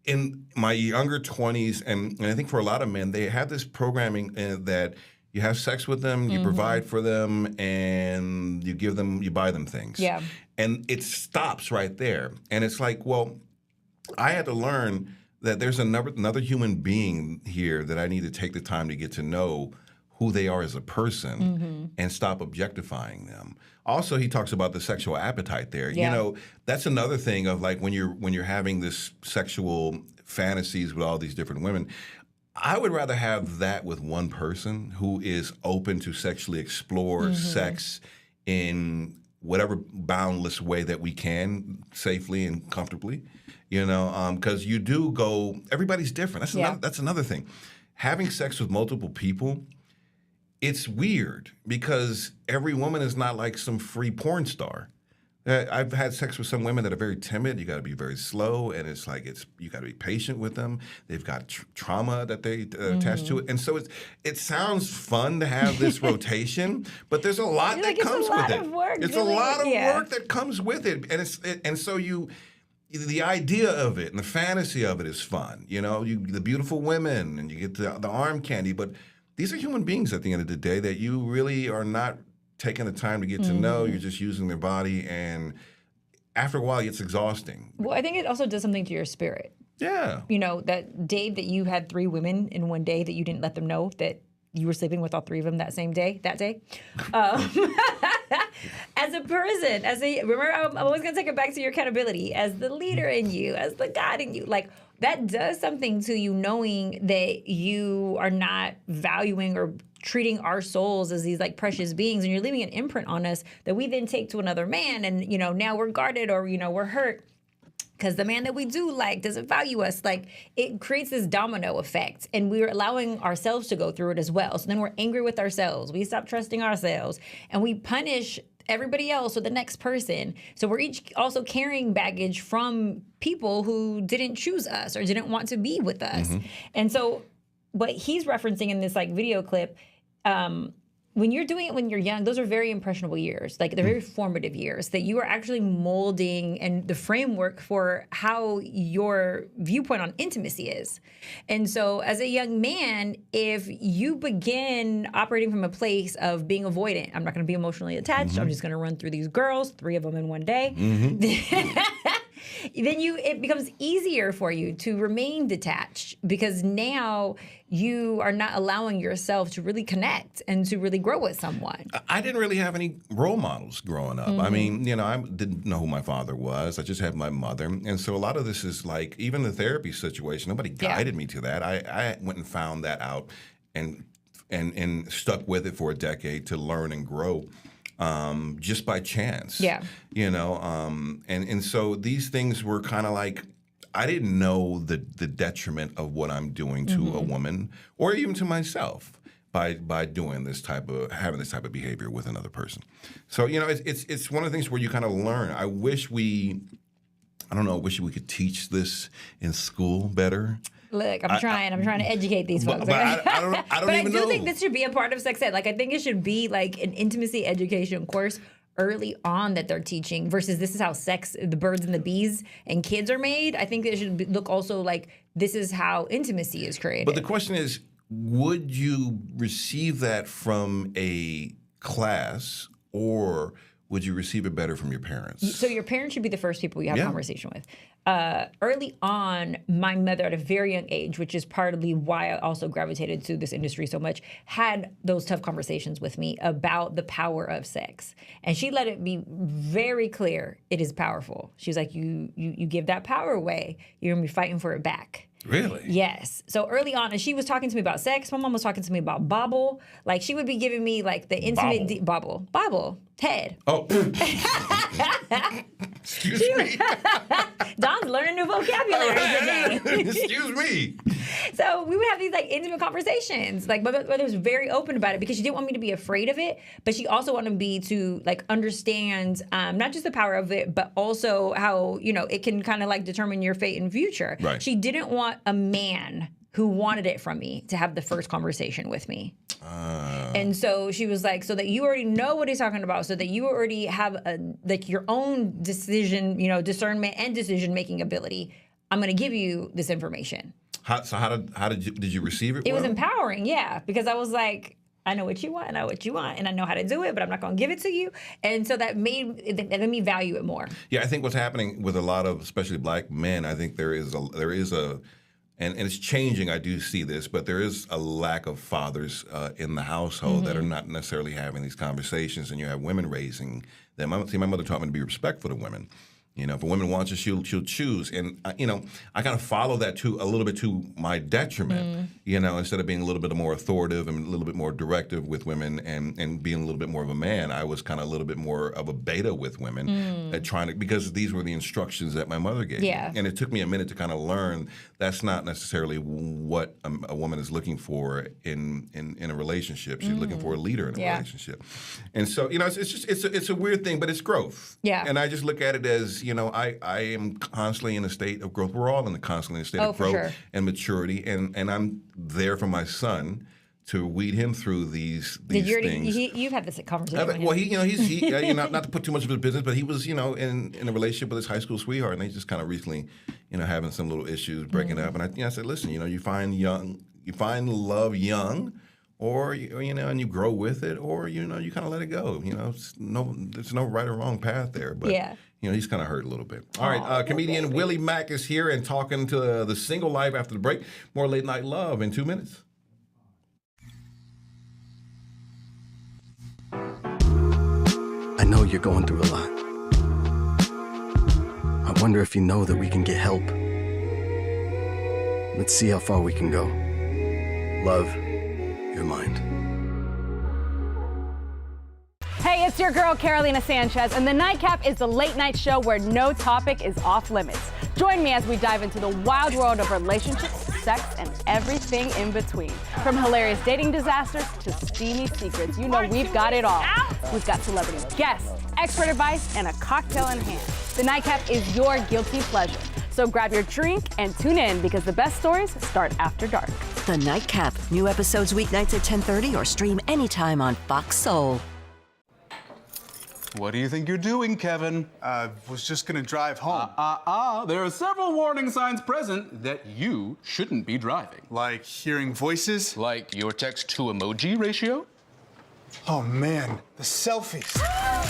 In my younger 20s, and I think for a lot of men, they have this programming that you have sex with them, you provide for them, and you buy them things. Yeah. And it stops right there. And it's like, well, I had to learn that there's another human being here that I need to take the time to get to know who they are as a person and stop objectifying them. Also, he talks about the sexual appetite there. Yeah. You know, that's another thing of like when you're having this sexual fantasies with all these different women. I would rather have that with one person who is open to sexually explore sex in whatever boundless way that we can, safely and comfortably. You know, because you do go. Everybody's different. That's another thing. Having sex with multiple people. It's weird because every woman is not like some free porn star. I've had sex with some women that are very timid. You got to be very slow, and it's like you got to be patient with them. They've got trauma that they attach to it, and so it sounds fun to have this rotation, but there's a lot that comes with it. It's a lot of work that comes with it, and so the idea of it and the fantasy of it is fun. You know, the beautiful women, and you get the arm candy, but these are human beings at the end of the day that you really are not taking the time to get to know. You're just using their body, and after a while, it's exhausting. Well, I think it also does something to your spirit. Yeah. You know, that day that you had 3 women in one day that you didn't let them know that you were sleeping with all 3 of them that day. As a person, remember, I'm always going to take it back to your accountability as the leader in you, as the God in you. Like, that does something to you, knowing that you are not valuing or treating our souls as these like precious beings, and you're leaving an imprint on us that we then take to another man, and you know, now we're guarded, or you know, we're hurt because the man that we do like doesn't value us. Like, it creates this domino effect, and we're allowing ourselves to go through it as well. So then we're angry with ourselves. We stop trusting ourselves, and we punish everybody else or the next person. So we're each also carrying baggage from people who didn't choose us or didn't want to be with us. And so what he's referencing in this like video clip, when you're doing it when you're young, those are very impressionable years. Like, they're very formative years that you are actually molding and the framework for how your viewpoint on intimacy is. And so as a young man, if you begin operating from a place of being avoidant, I'm not going to be emotionally attached, I'm just going to run through these girls, 3 of them in one day, then it becomes easier for you to remain detached, because now you are not allowing yourself to really connect and to really grow with someone. I didn't really have any role models growing up. I mean, you know, I didn't know who my father was. I just had my mother. And so a lot of this is like, even the therapy situation, nobody guided me to that. I went and found that out and stuck with it for a decade to learn and grow. Just by chance. Yeah. You know, and so these things were kind of like, I didn't know the detriment of what I'm doing to a woman or even to myself by doing having this type of behavior with another person. So, you know, it's one of the things where you kind of learn. I wish we could teach this in school better. Look, I'm trying to educate these folks. But I don't but even know. I do think this should be a part of sex ed. Like, I think it should be like an intimacy education course early on that they're teaching, versus this is how the birds and the bees and kids are made. I think it should look also like this is how intimacy is created. But the question is, would you receive that from a class, or would you receive it better from your parents? So your parents should be the first people you have Yeah. a conversation with. Early on, my mother at a very young age, which is partly why I also gravitated to this industry so much, had those tough conversations with me about the power of sex. And she let it be very clear, it is powerful. She was like, you give that power away, you're gonna be fighting for it back. Really? Yes. So early on, and she was talking to me about sex. My mom was talking to me about bobble. Like she would be giving me like the intimate bobble, head. Oh. Excuse me. Don's learning new vocabulary today. Excuse me. So we would have these like intimate conversations. Like my mother was very open about it because she didn't want me to be afraid of it, but she also wanted me to like understand not just the power of it, but also how, you know, it can kind of like determine your fate and future. Right. She didn't want a man who wanted it from me to have the first conversation with me. And so she was like, so that you already know what he's talking about, so that you already have like your own decision, you know, discernment and decision-making ability, I'm going to give you this information. How did you receive it? It was empowering, yeah, because I was like, I know what you want, and I know what you want, and I know how to do it, but I'm not going to give it to you. And so that made me value it more. Yeah, I think what's happening with a lot of, especially black men, I think there is a and it's changing. I do see this, but there is a lack of fathers in the household that are not necessarily having these conversations, and you have women raising them. My mother taught me to be respectful to women. You know, if a woman wants it, she'll choose. And, you know, I kind of follow that a little bit to my detriment, you know, instead of being a little bit more authoritative and a little bit more directive with women and being a little bit more of a man, I was kind of a little bit more of a beta with women because these were the instructions that my mother gave me. And it took me a minute to kind of learn that's not necessarily what a woman is looking for in a relationship. She's looking for a leader in a relationship. And so, you know, it's a weird thing, but it's growth. Yeah. And I just look at it as, you know, I am constantly in a state of growth. We're all constantly in a state of growth and maturity, and I'm there for my son to weed him through these things. You've had this conversation with him. Well, he's you know, not to put too much of his business, but he was, you know, in a relationship with his high school sweetheart, and they just kind of recently, you know, having some little issues, breaking up. And I said, listen, you know, you find love young, or you know, and you grow with it, or you know, you kind of let it go. You know, there's no right or wrong path there. But you know, he's kind of hurt a little bit. All right, comedian Willie Macc is here and talking to the single life after the break. More Late Night Love in 2 minutes. I know you're going through a lot. I wonder if you know that we can get help. Let's see how far we can go. Love, your mind. Hey, it's your girl, Carolina Sanchez, and The Nightcap is the late night show where no topic is off limits. Join me as we dive into the wild world of relationships, sex, and everything in between. From hilarious dating disasters to steamy secrets, you know we've got it all. We've got celebrity guests, expert advice, and a cocktail in hand. The Nightcap is your guilty pleasure. So grab your drink and tune in because the best stories start after dark. The Nightcap. New episodes weeknights at 10:30 or stream anytime on Fox Soul. What do you think you're doing, Kevin? Was just gonna drive home. There are several warning signs present that you shouldn't be driving. Like hearing voices? Like your text-to-emoji ratio? Oh man, the selfies.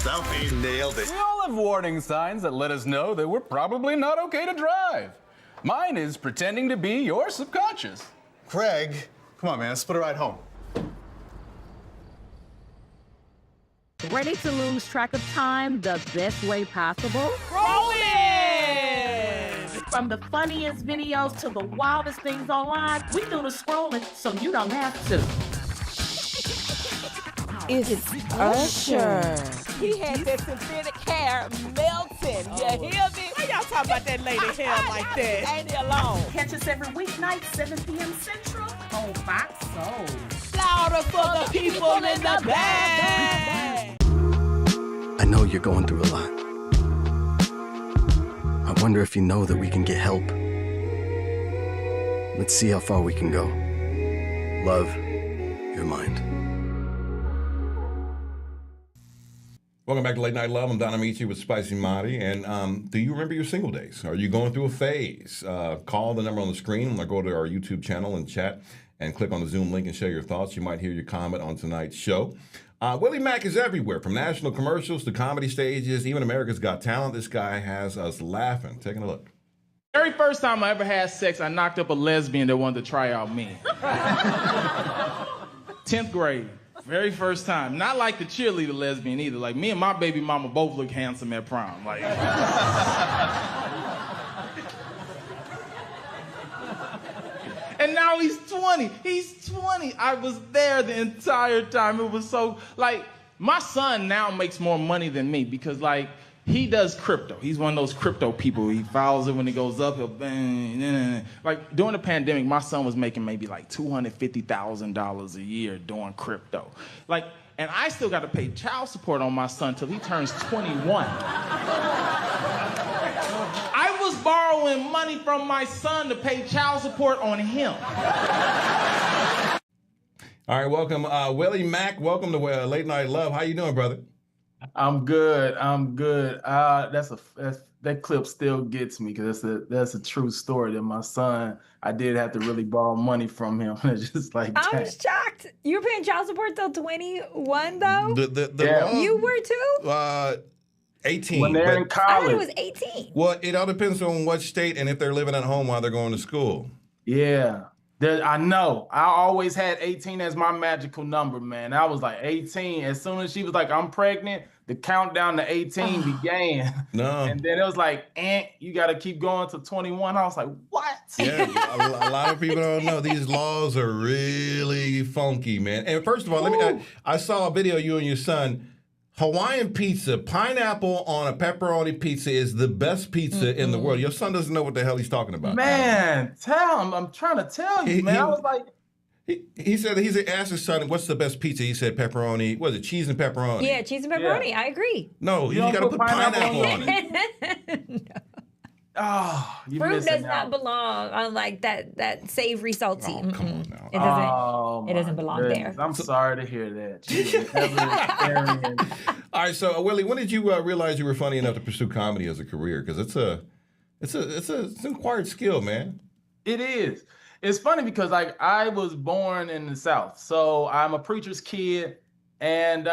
Selfies. Nailed it. We all have warning signs that let us know that we're probably not okay to drive. Mine is pretending to be your subconscious. Greg, come on, man, let's split a ride home. Ready to lose track of time the best way possible? Rolling! From the funniest videos to the wildest things online, we do the scrolling so you don't have to. It's Usher. He had that synthetic hair melting. You hear me? Why y'all talking about that lady hair like that? Ain't he alone? Catch us every weeknight, 7 p.m. Central on Fox Soul. Louder for the people in the back. I know you're going through a lot. I wonder if you know that we can get help. Let's see how far we can go. Love, your mind. Welcome back to Late Night Love. I'm Don Amici with Spicy Marty. And do you remember your single days? Are you going through a phase? Call the number on the screen or go to our YouTube channel and chat and click on the Zoom link and share your thoughts. You might hear your comment on tonight's show. Willie Macc is everywhere, from national commercials to comedy stages, even America's Got Talent. This guy has us laughing. Taking a look. Very first time I ever had sex, I knocked up a lesbian that wanted to try out me. 10th grade. Very first time. Not like the cheerleader lesbian either. Like, me and my baby mama both look handsome at prom. Like... And now he's 20. He's 20. I was there the entire time. It was so, like, my son now makes more money than me because, like, he does crypto. He's one of those crypto people. He follows it when it goes up. He'll bang. Like, during the pandemic, my son was making maybe like $250,000 a year doing crypto. Like, and I still got to pay child support on my son till he turns 21. I was borrowing money from my son to pay child support on him. All right, welcome, Willie Macc. Welcome to Late Night Love. How you doing, brother? I'm good. That clip still gets me because that's a true story. That my son, I did have to really borrow money from him. It's just like, I'm shocked. You were paying child support till 21, though. Yeah. You were too. 18. When they're in college. I thought it was 18. Well, it all depends on what state and if they're living at home while they're going to school. Yeah. I know. I always had 18 as my magical number, man. I was like 18. As soon as she was like, I'm pregnant, the countdown to 18 began. No. And then it was like, you got to keep going to 21. I was like, what? Yeah, a lot of people don't know. These laws are really funky, man. And first of all, I saw a video of you and your son. Hawaiian pizza, pineapple on a pepperoni pizza is the best pizza in the world. Your son doesn't know what the hell he's talking about. Man, tell him. I'm trying to tell you, man. I was like... He asked his son, what's the best pizza? He said pepperoni. Was it cheese and pepperoni? Yeah, cheese and pepperoni. Yeah. I agree. No, you got to put pineapple on it. No. Oh, fruit does not belong on like that savory salty. Oh, come on now. It doesn't belong there. I'm sorry to hear that. All right, so Willie, when did you realize you were funny enough to pursue comedy as a career? Because it's an acquired skill, man. It is. It's funny because like I was born in the South, so I'm a preacher's kid, and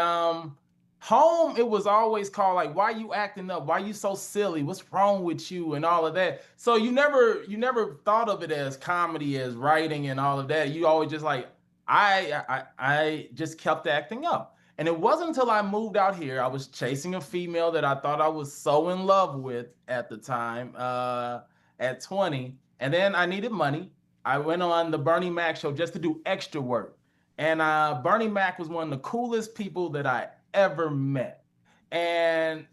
home, it was always called like, why you acting up? Why you so silly? What's wrong with you? And all of that. So you never thought of it as comedy, as writing and all of that. You always just like, I just kept acting up. And it wasn't until I moved out here, I was chasing a female that I thought I was so in love with at the time, at 20. And then I needed money. I went on the Bernie Mac show just to do extra work. And Bernie Mac was one of the coolest people that I ever met. And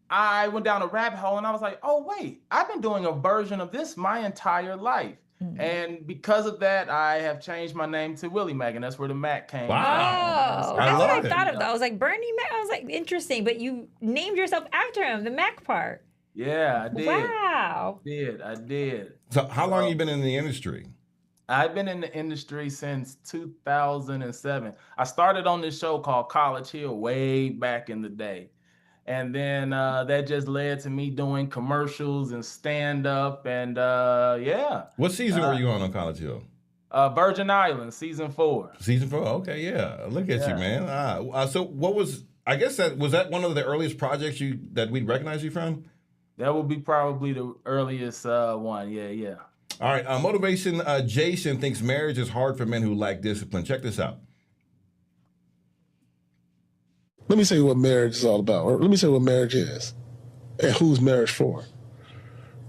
I went down a rabbit hole and I was like, oh, wait, I've been doing a version of this my entire life. Mm-hmm. And because of that, I have changed my name to Willie Macc, and that's where the Mac came from. Wow. That's what I thought of, though. I was like, Bernie Mac? I was like, interesting, but you named yourself after him, the Mac part. Yeah, I did. Wow. I did. So how long have you been in the industry? I've been in the industry since 2007. I started on this show called College Hill way back in the day. And then that just led to me doing commercials and stand-up and yeah. What season were you on College Hill? Virgin Islands, season 4. Season 4, okay, yeah. Look at you, man. So what was, I guess was that one of the earliest projects that we'd recognize you from? That would be probably the earliest one, yeah. All right, Motivation Jason thinks marriage is hard for men who lack discipline. Check this out. Let me say what marriage is all about. Or let me say what marriage is and who's marriage for.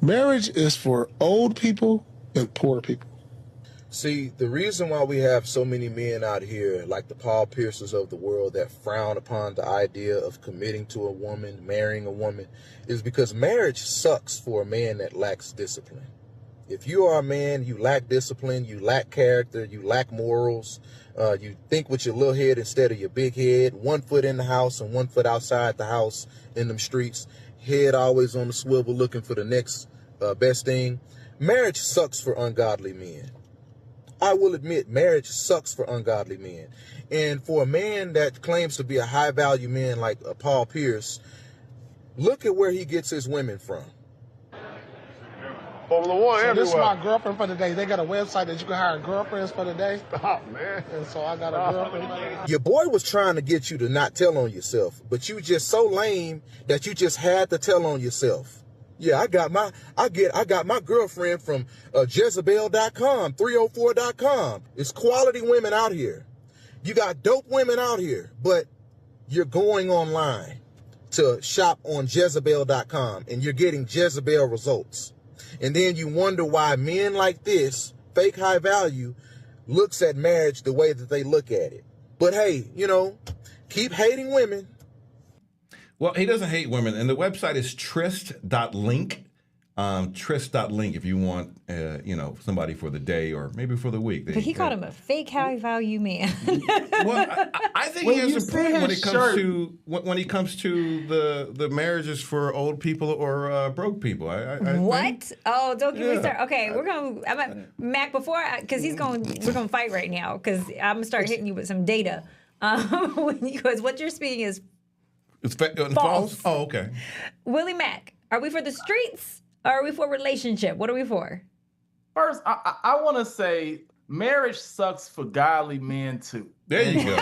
Marriage is for old people and poor people. See, the reason why we have so many men out here, like the Paul Pierces of the world, that frown upon the idea of committing to a woman, marrying a woman, is because marriage sucks for a man that lacks discipline. If you are a man, you lack discipline, you lack character, you lack morals, you think with your little head instead of your big head, 1 foot in the house and 1 foot outside the house in them streets, head always on the swivel looking for the next best thing. Marriage sucks for ungodly men. I will admit, marriage sucks for ungodly men. And for a man that claims to be a high-value man like Paul Pierce, look at where he gets his women from. Formula One so everywhere. This is my girlfriend for the day. They got a website that you can hire girlfriends for the day. Stop, man. And so I got a girlfriend for the day. Your boy was trying to get you to not tell on yourself, but you just so lame that you just had to tell on yourself. Yeah, I got my girlfriend from Jezebel.com, 304.com. It's quality women out here. You got dope women out here, but you're going online to shop on Jezebel.com and you're getting Jezebel results. And then you wonder why men like this, fake high value, looks at marriage the way that they look at it. But hey, keep hating women. Well, he doesn't hate women, and the website is tryst.link. Tryst.link if you want, somebody for the day or maybe for the week. But he called him a fake high value man. Well, I think he has a point when it comes to the marriages for old people or broke people. I what? think, Oh, don't get me started. Okay, we're gonna Mac because we're gonna fight right now because I'm gonna start hitting you with some data. Because what you're speaking is false. Oh, okay. Willie Macc, are we for the streets or are we for relationship? What are we for? First, I want to say marriage sucks for godly men too. There you go.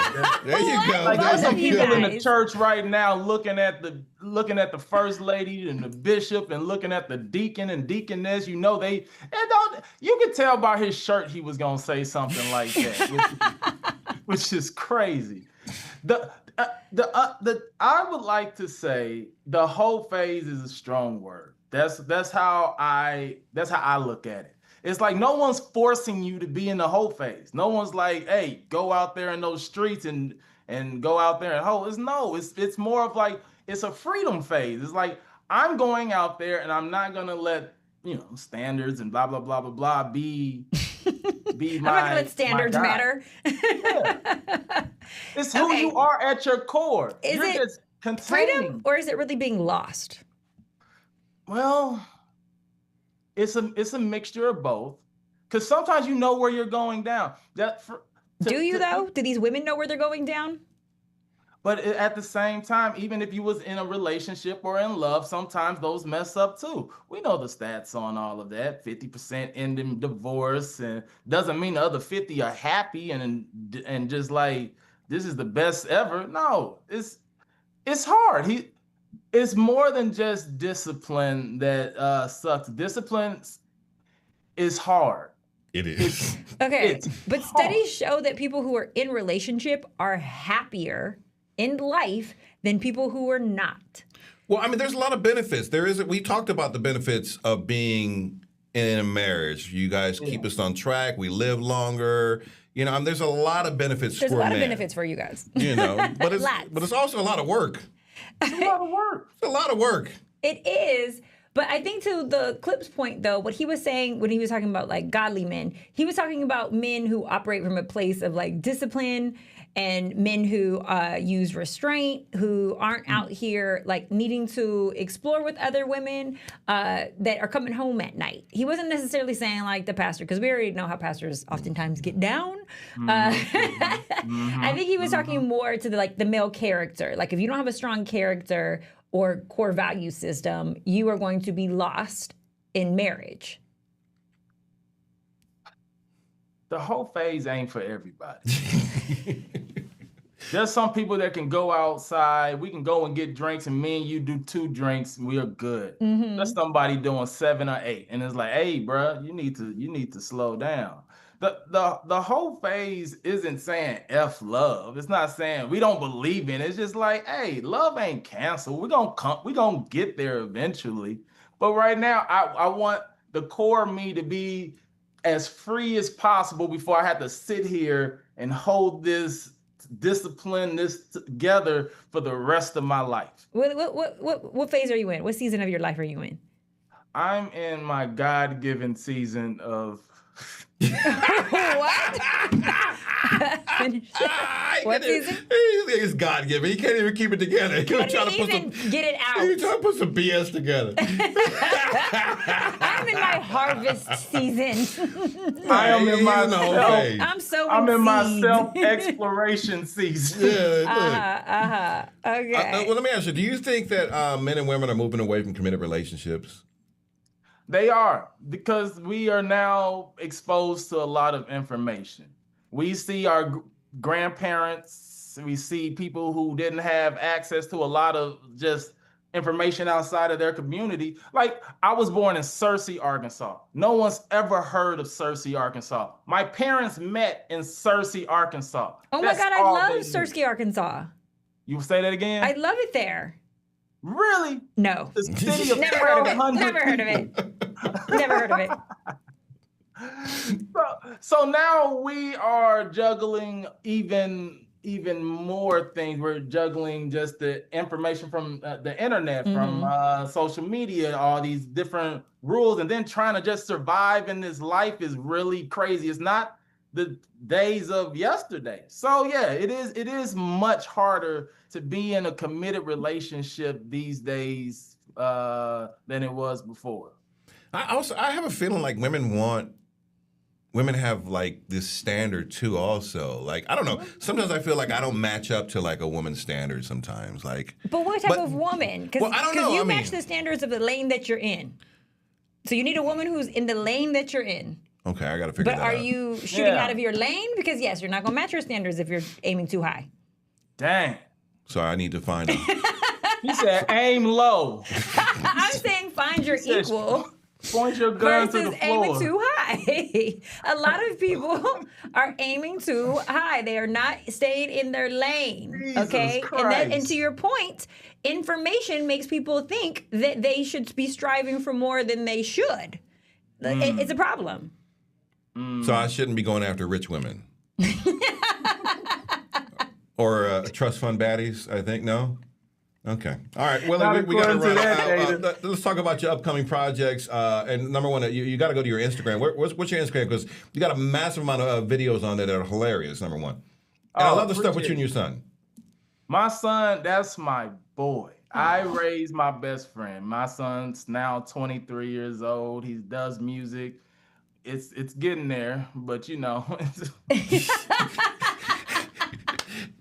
There you go. Like there's some people in the church right now looking at the first lady and the bishop and looking at the deacon and deaconess. You can tell by his shirt he was gonna say something like that, which is crazy. I would like to say the whole phase is a strong word. That's how I look at it. It's like no one's forcing you to be in the whole phase. No one's like, hey, go out there in those streets and go out there and hoe. It's more of like it's a freedom phase. It's like I'm going out there and I'm not gonna let standards and blah blah blah blah blah be I'm not gonna let standards matter. Yeah. It's who you are at your core. You're it just freedom or is it really being lost? Well, it's a mixture of both. Because sometimes you know where you're going down. Do you though? Do these women know where they're going down? But at the same time, even if you was in a relationship or in love, sometimes those mess up too. We know the stats on all of that. 50% end in divorce, and doesn't mean the other 50 are happy and just like this is the best ever. No, it's hard. It's more than just discipline that sucks. Discipline is hard. It is. Okay, but studies show that people who are in relationship are happier in life than people who are not. Well, I mean, there's a lot of benefits. We talked about the benefits of being in a marriage. You guys keep us on track. We live longer. There's a lot of benefits for a man. There's a lot of benefits for you guys. But it's also a lot of work. It's a lot of work. It's a lot of work. It is. But I think to the Clip's point, though, what he was saying when he was talking about like godly men, he was talking about men who operate from a place of like discipline and men who use restraint, who aren't out here like needing to explore with other women that are coming home at night. He wasn't necessarily saying like the pastor, because we already know how pastors oftentimes get down. I think he was talking more to the male character. Like if you don't have a strong character or core value system, you are going to be lost in marriage. The whole phase ain't for everybody. There's some people that can go outside. We can go and get drinks, and me and you do 2 drinks, and we are good. Mm-hmm. There's somebody doing 7 or 8, and it's like, hey, bro, you need to slow down. The whole phase isn't saying F love. It's not saying we don't believe in it. It's just like, hey, love ain't canceled. We're gonna get there eventually. But right now, I want the core of me to be as free as possible before I have to sit here and hold this discipline this together for the rest of my life. What phase are you in? What season of your life are you in? I'm in my God-given season of what? What season? It's God-given. He can't even keep it together. He can't even get it out. He's trying to put some BS together. I'm in my harvest season. I am in my I'm in my self-exploration season. Yeah. Okay. Well, let me ask you, do you think that men and women are moving away from committed relationships? They are, because we are now exposed to a lot of information. We see our grandparents, we see people who didn't have access to a lot of just information outside of their community. Like, I was born in Searcy, Arkansas. No one's ever heard of Searcy, Arkansas. My parents met in Searcy, Arkansas. Oh my God, I love Searcy, Arkansas. You say that again? I love it there. Really? No. The city of Never heard of it. Never heard of it. Never heard of it. So now we are juggling even more things. We're juggling just the information from the internet, from social media, all these different rules, and then trying to just survive in this life is really crazy. It's not the days of yesterday. So yeah, it is much harder to be in a committed relationship these days than it was before. I have a feeling like women have like this standard too also. Like, I don't know. Sometimes I feel like I don't match up to like a woman's standard sometimes. Like, but what type of woman? Because I don't know. You match the standards of the lane that you're in. So you need a woman who's in the lane that you're in. Okay, I got to figure that out. But are you shooting out of your lane? Because yes, you're not going to match your standards if you're aiming too high. Dang. So I need to find out. You said aim low. I'm saying find your equal. Point your gun to the versus floor. aiming too high. A lot of people are aiming too high. They are not staying in their lane. Jesus okay? Christ. And to your point, information makes people think that they should be striving for more than they should. It's a problem. So I shouldn't be going after rich women. Or trust fund baddies, I think, no? Okay. All right. Well, we got to run. Let's talk about your upcoming projects. And number one, you got to go to your Instagram. What's your Instagram? Because you got a massive amount of videos on there that are hilarious, number one. And I love the stuff with you and your son. My son, that's my boy. I raised my best friend. My son's now 23 years old. He does music. It's getting there, but you know.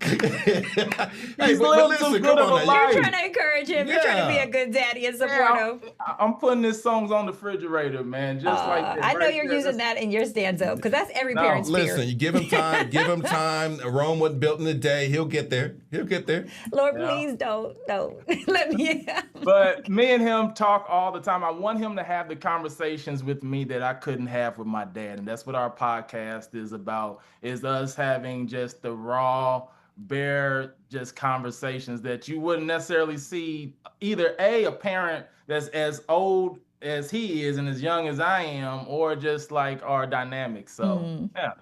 Hey, but listen, come on now. You're trying to encourage him. You're trying to be a good daddy and support him. I'm putting his songs on the refrigerator, man. Just like that. I know you're using that in your stanza because that's every parent's fear. Listen, you give him time. Give him time. Rome wasn't built in a day. He'll get there. He'll get there. Lord, please don't let me. But me and him talk all the time. I want him to have the conversations with me that I couldn't have with my dad, and that's what our podcast is about. Is us having just the raw, bare, just conversations that you wouldn't necessarily see either a parent that's as old as he is and as young as I am, or just like our dynamics. So yeah.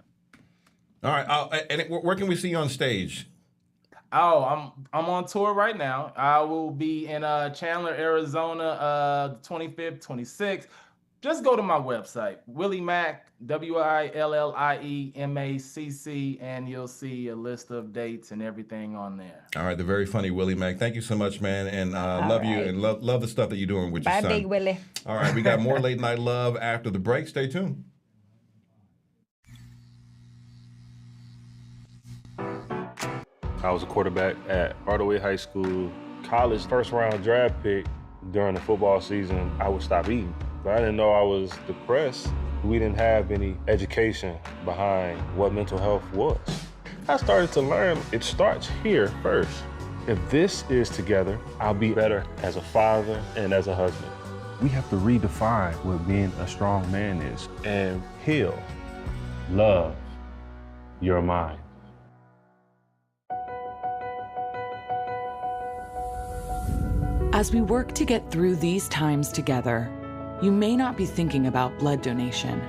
All right. And where can we see you on stage? Oh, I'm on tour right now. I will be in Chandler, Arizona, the 25th, 26th. Just go to my website, Willie Macc, WILLIEMACC, and you'll see a list of dates and everything on there. All right, the very funny Willie Macc. Thank you so much, man, and love you and love the stuff that you're doing with your son. Bye, Big Willie. All right, we got more Late Night Love after the break. Stay tuned. I was a quarterback at Hardaway High School. College first-round draft pick during the football season, I would stop eating. But I didn't know I was depressed. We didn't have any education behind what mental health was. I started to learn it starts here first. If this is together, I'll be better as a father and as a husband. We have to redefine what being a strong man is and heal, love your mind. As we work to get through these times together, you may not be thinking about blood donation,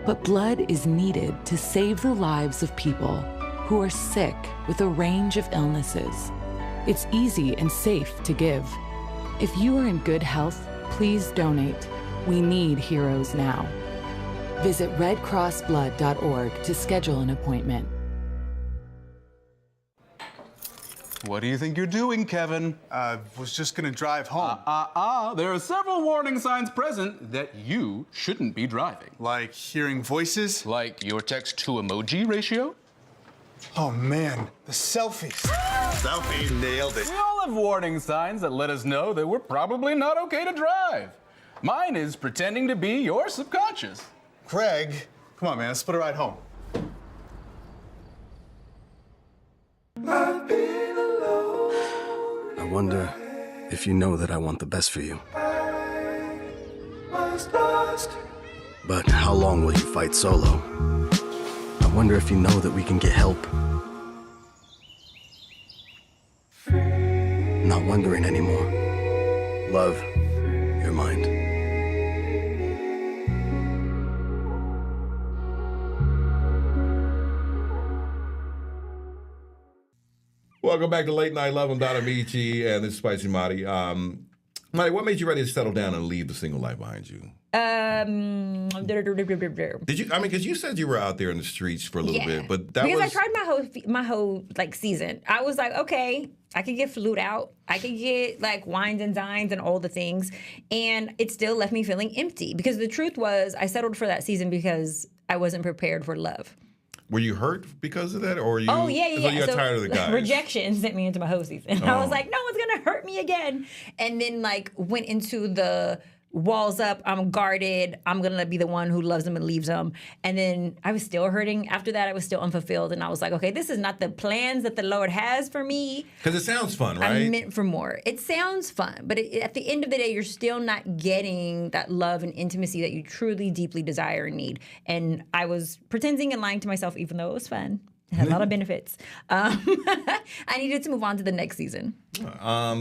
but blood is needed to save the lives of people who are sick with a range of illnesses. It's easy and safe to give. If you are in good health, please donate. We need heroes now. Visit redcrossblood.org to schedule an appointment. What do you think you're doing, Kevin? Was just gonna drive home. There are several warning signs present that you shouldn't be driving. Like hearing voices? Like your text-to-emoji ratio? Oh man, the selfies. Selfies, nailed it. We all have warning signs that let us know that we're probably not okay to drive. Mine is pretending to be your subconscious. Craig, come on, man. Let's put a ride home. I wonder if you know that I want the best for you. But how long will you fight solo? I wonder if you know that we can get help. Not wondering anymore. Love, your mind. Welcome back to Late Night Love. I'm Don Amici, and this is Spicy Marty. Marty, what made you ready to settle down and leave the single life behind you? Did you? I mean, because you said you were out there in the streets for a little bit, but that because was... I tried my whole like season. I was like, okay, I could get flued out, I could get like wines and dines and all the things, and it still left me feeling empty. Because the truth was, I settled for that season because I wasn't prepared for love. Were you hurt because of that, or you? Oh yeah. You got tired of the guys. Rejection sent me into my whole season. I was like, no one's gonna hurt me again, and then like went into the walls up, I'm guarded, I'm gonna be the one who loves them and leaves them. And then I was still hurting. After that, I was still unfulfilled. And I was like, okay, this is not the plans that the Lord has for me. Because it sounds fun, right? I'm meant for more. It sounds fun, but at the end of the day, you're still not getting that love and intimacy that you truly, deeply desire and need. And I was pretending and lying to myself, even though it was fun. It had a lot of benefits. I needed to move on to the next season.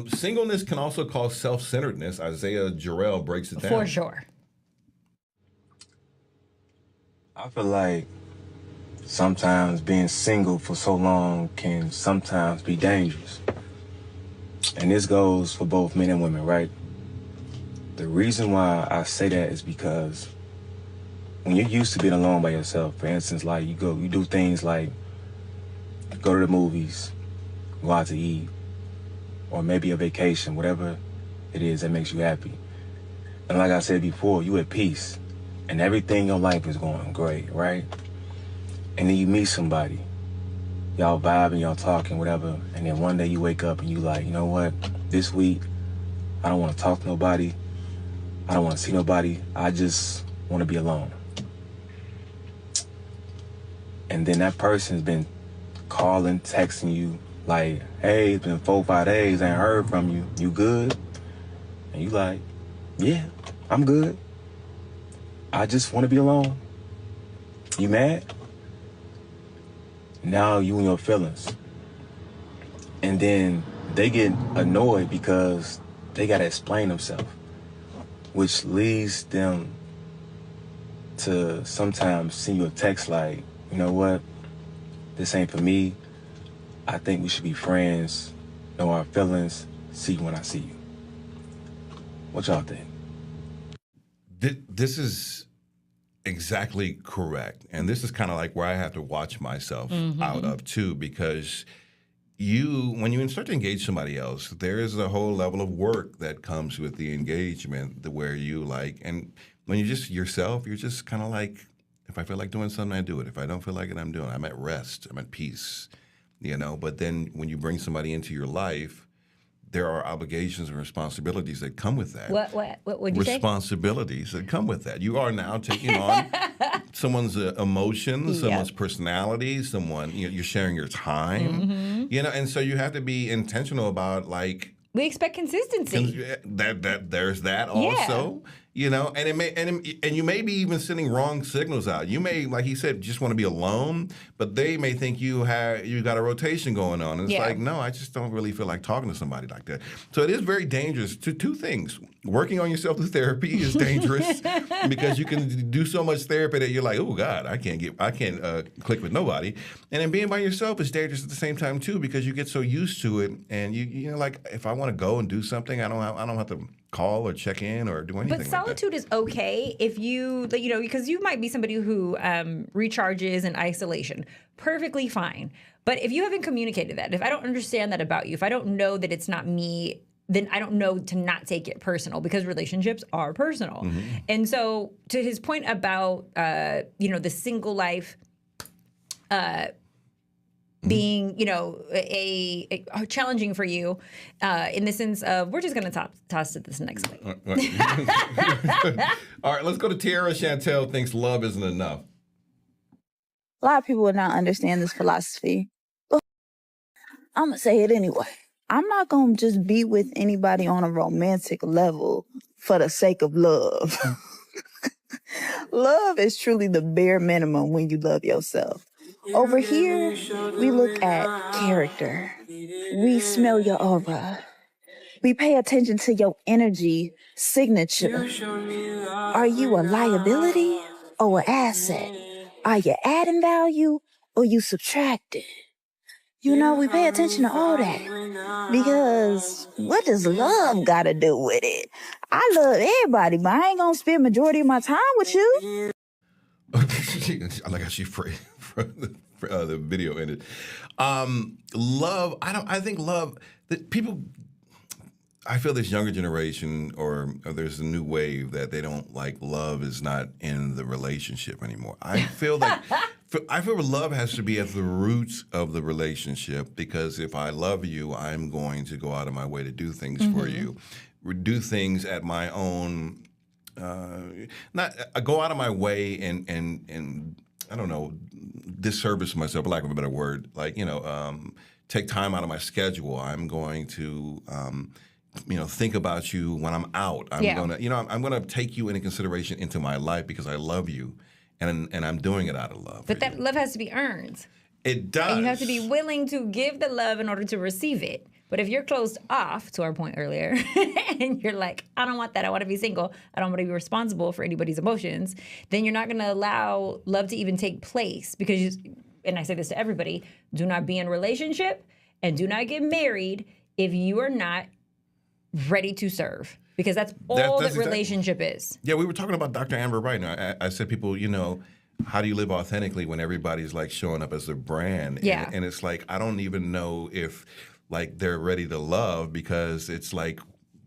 Singleness can also cause self-centeredness. Isaiah Jarrell breaks it down. For sure. I feel like sometimes being single for so long can sometimes be dangerous. And this goes for both men and women, right? The reason why I say that is because when you're used to being alone by yourself, for instance, like you do things like go to the movies, go out to eat, or maybe a vacation, whatever it is that makes you happy. And like I said before, you at peace, and everything in your life is going great, right? And then you meet somebody, y'all vibing, y'all talking, whatever, and then one day you wake up and you like, you know what, this week, I don't want to talk to nobody, I don't want to see nobody, I just want to be alone. And then that person's been calling, texting you, like, hey, it's been 4 or 5 days, I ain't heard from you. You good? And you like, yeah, I'm good. I just want to be alone. You mad? Now you in your feelings. And then they get annoyed because they got to explain themselves, which leads them to sometimes send you a text like, you know what? This ain't for me. I think we should be friends, know our feelings, see you when I see you. What y'all think? This is exactly correct. And this is kind of like where I have to watch myself out of too, because when you start to engage somebody else, there is a whole level of work that comes with the engagement where you like, and when you're just yourself, you're just kind of like, if I feel like doing something, I do it. If I don't feel like it, I'm doing it. I'm at rest. I'm at peace, you know? But then when you bring somebody into your life, there are obligations and responsibilities that come with that. What would you say? Responsibilities that come with that. You are now taking on someone's emotions, someone's personality, you're sharing your time, you know? And so you have to be intentional about like, we expect consistency. There's that also, you know, and you may be even sending wrong signals out. You may, like he said, just want to be alone, but they may think you got a rotation going on. And it's like, no, I just don't really feel like talking to somebody like that. So it is very dangerous. Two things: working on yourself through therapy is dangerous because you can do so much therapy that you're like, oh God, I can't click with nobody. And then being by yourself is dangerous at the same time too, because you get so used to it, and you know, like if I want to go and do something, I don't have to call or check in or do anything. But solitude is okay if you know, because you might be somebody who recharges in isolation. Perfectly fine. But if you haven't communicated that, if I don't understand that about you, if I don't know that it's not me, then I don't know to not take it personal, because relationships are personal. And so to his point about, you know, the single life, being, a challenging for you in the sense of we're just going to toss to this next week. All right, let's go to Tiara. Chantel thinks love isn't enough. A lot of people would not understand this philosophy. But I'm going to say it anyway. I'm not going to just be with anybody on a romantic level for the sake of love. Love is truly the bare minimum when you love yourself. Over here, we look at character. We smell your aura. We pay attention to your energy signature. Are you a liability or an asset? Are you adding value or you subtracting? We pay attention to all that because what does love got to do with it? I love everybody, but I ain't going to spend majority of my time with you. I like how she phrased the video ended. Love, I think love, that people, I feel this younger generation or there's a new wave that they don't like love is not in the relationship anymore. I feel love has to be at the roots of the relationship because if I love you, I'm going to go out of my way to do things for you, do things at my own, go out of my way and I don't know, disservice myself, for lack of a better word, take time out of my schedule. I'm going to, think about you when I'm out. I'm gonna take you into consideration into my life because I love you, and I'm doing it out of love. But that love has to be earned. It does. And you have to be willing to give the love in order to receive it. But if you're closed off, to our point earlier, and you're like, I don't want that. I want to be single. I don't want to be responsible for anybody's emotions. Then you're not going to allow love to even take place because, and I say this to everybody, do not be in a relationship and do not get married if you are not ready to serve. Because that's all that relationship is. Yeah, we were talking about Dr. Amber Wright. And I said, people, how do you live authentically when everybody's like showing up as their brand? Yeah. And it's like, I don't even know if like they're ready to love because it's like,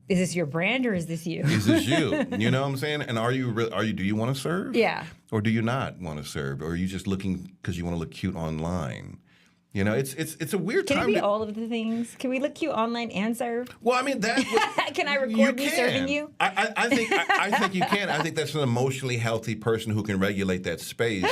is this your brand or is this you? Is this you? You know what I'm saying? And do you want to serve? Yeah. Or do you not want to serve? Or are you just looking because you want to look cute online? It's a weird time. Can it be all of the things? Can we look cute online and serve? Well, I mean, can I record me serving you? I think you can. I think that's an emotionally healthy person who can regulate that space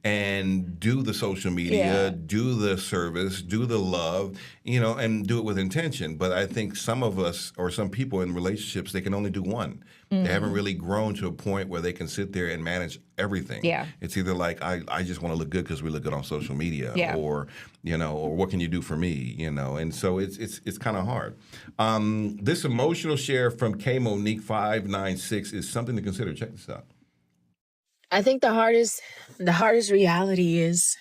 and do the social media, do the service, do the love, and do it with intention. But I think some of us or some people in relationships, they can only do one. Mm-hmm. They haven't really grown to a point where they can sit there and manage everything. Yeah. It's either like, I just want to look good because we look good on social media, or what can you do for me, and so it's kind of hard. This emotional share from K Monique 596 is something to consider. Check this out. I think the hardest reality is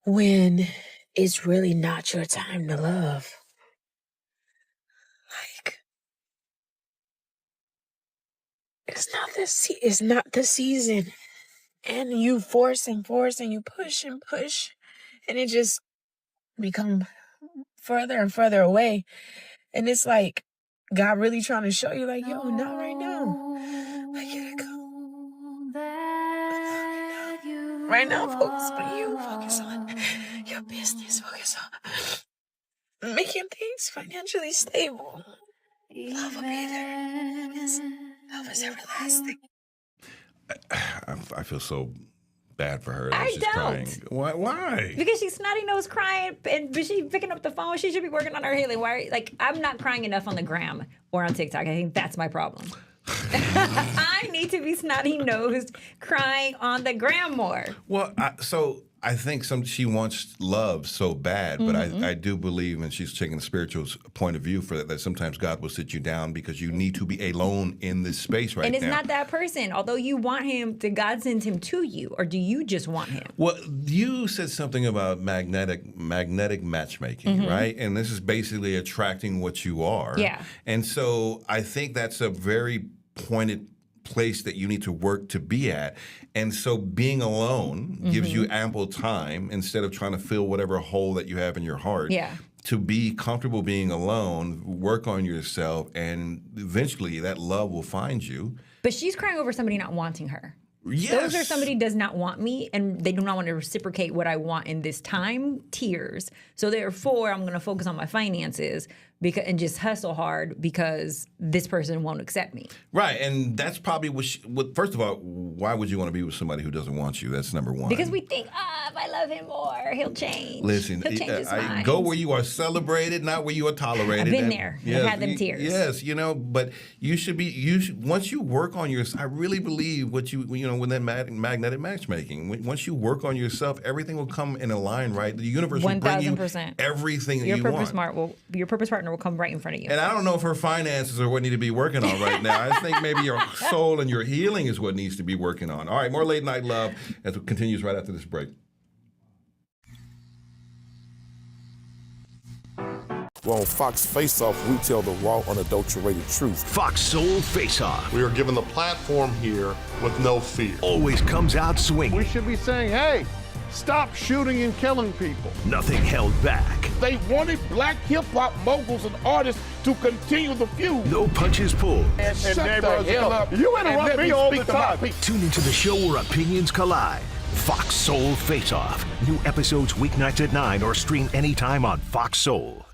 when it's really not your time to love. Like, it's not the season. And you force and you push and push. And it just become further and further away. And it's like God really trying to show you, like, yo, not right now. I gotta go. Right now, focus on you. Focus on your business. Focus on making things financially stable. Love will be there. Love is everlasting. I feel so bad for her. That I she's don't. Crying. Why? Because she's snotty nose crying, but she's picking up the phone. She should be working on her healing. Why? Like, I'm not crying enough on the gram or on TikTok. I think that's my problem. I need to be snotty nosed crying on the gram more. Well, I think she wants love so bad, but I do believe, and she's taking a spiritual point of view for that sometimes God will sit you down because you need to be alone in this space right now. And it's not that person. Although you want him, did God send him to you, or do you just want him? Well, you said something about magnetic matchmaking, right? And this is basically attracting what you are. Yeah. And so I think that's a very pointed place that you need to work to be at. And so being alone gives you ample time instead of trying to fill whatever hole that you have in your heart. Yeah. To be comfortable being alone, work on yourself, and eventually that love will find you. But she's crying over somebody not wanting her. Yes. Those are somebody does not want me and they do not want to reciprocate what I want in this time, tiers. So therefore, I'm going to focus on my finances and just hustle hard because this person won't accept me. Right, and that's probably what first of all, why would you want to be with somebody who doesn't want you? That's number one. Because we think, if I love him more, he'll change. Listen, he'll change his mind. Go where you are celebrated, not where you are tolerated. I've been there. I've had them tears. Yes, but you should once you work on yourself, I really believe when that magnetic matchmaking, once you work on yourself, everything will come in a line, right? The universe will bring you 1000%. everything that you want. Your purpose partner will come right in front of you. And I don't know if her finances are what need to be working on right now. I think maybe your soul and your healing is what needs to be working on. All right, more Late Night Love as it continues right after this break. Well, on Fox Face Off, we tell the raw, unadulterated truth. Fox Soul Face Off. We are given the platform here with no fear. Always comes out swinging. We should be saying, hey, stop shooting and killing people. Nothing held back. They wanted black hip-hop moguls and artists to continue the feud. No punches pulled. And shut the hell up. You interrupt me all the time. Tune into the show where opinions collide. Fox Soul Face Off. New episodes weeknights at 9 or stream anytime on Fox Soul.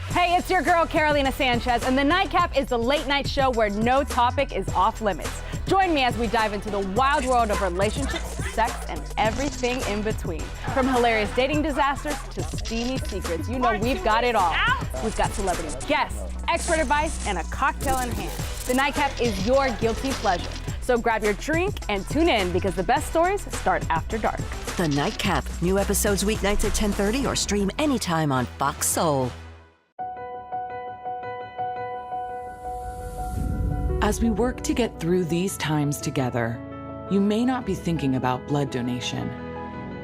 Hey, it's your girl, Carolina Sanchez, and The Nightcap is the late night show where no topic is off limits. Join me as we dive into the wild world of relationships, sex, and everything in between. From hilarious dating disasters to steamy secrets, we've got it all. We've got celebrity guests, expert advice, and a cocktail in hand. The Nightcap is your guilty pleasure. So grab your drink and tune in because the best stories start after dark. The Nightcap. New episodes weeknights at 10:30 or stream anytime on Fox Soul. As we work to get through these times together, you may not be thinking about blood donation,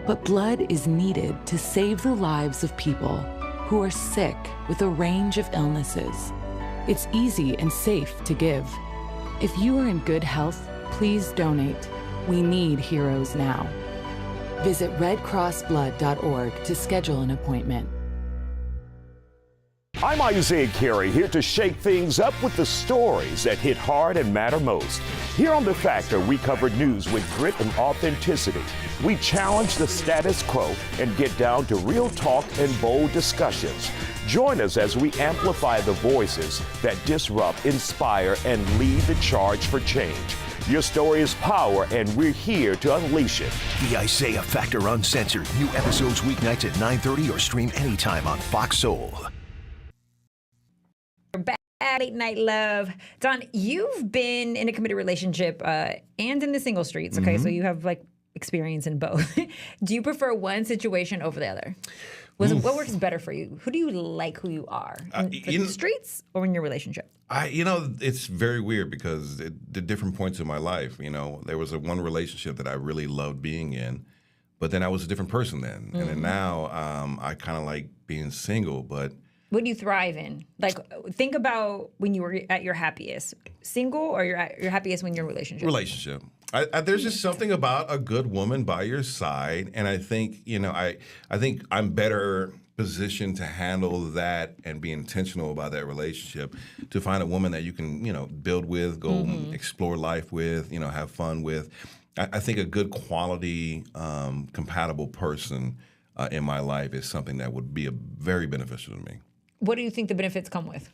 but blood is needed to save the lives of people who are sick with a range of illnesses. It's easy and safe to give. If you are in good health, please donate. We need heroes now. Visit redcrossblood.org to schedule an appointment. I'm Isaiah Carey, here to shake things up with the stories that hit hard and matter most. Here on The Factor, we cover news with grit and authenticity. We challenge the status quo and get down to real talk and bold discussions. Join us as we amplify the voices that disrupt, inspire, and lead the charge for change. Your story is power, and we're here to unleash it. The Isaiah Factor Uncensored. New episodes weeknights at 9:30 or stream anytime on Fox Soul. Late Night Love. Don, you've been in a committed relationship and in the single streets, okay? So you have experience in both. Do you prefer one situation over the other? What works better for you? Who do you like who you are? In the streets or in your relationship? It's very weird because the different points in my life, there was one relationship that I really loved being in, but then I was a different person then. And then now I kind of like being single, but what do you thrive in? Think about when you were at your happiest. Single or you're at your happiest when you're in a relationship? Relationship. There's just something about a good woman by your side, and I think I think I'm better positioned to handle that and be intentional about that relationship, to find a woman that you can build with, go explore life with, have fun with. I think a good quality, compatible person in my life is something that would be very beneficial to me. What do you think the benefits come with?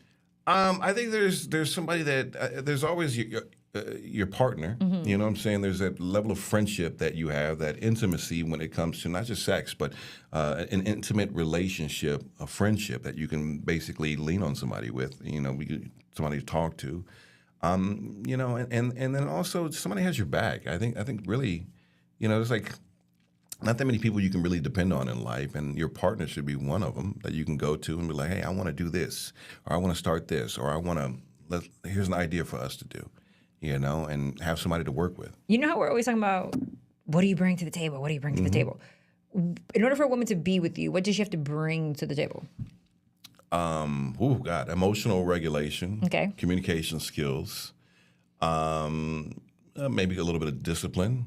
I think there's somebody that there's always your partner. You know what I'm saying? There's that level of friendship that you have, that intimacy when it comes to not just sex, but an intimate relationship, a friendship that you can basically lean on somebody with. Somebody to talk to. And then also somebody has your back. I think really, there's not that many people you can really depend on in life, and your partner should be one of them that you can go to and be like, hey, I want to do this, or I want to start this, or here's an idea for us to do, and have somebody to work with. You know how we're always talking about, what do you bring to the table? What do you bring to the table? In order for a woman to be with you, what does she have to bring to the table? Emotional regulation, communication skills, maybe a little bit of discipline.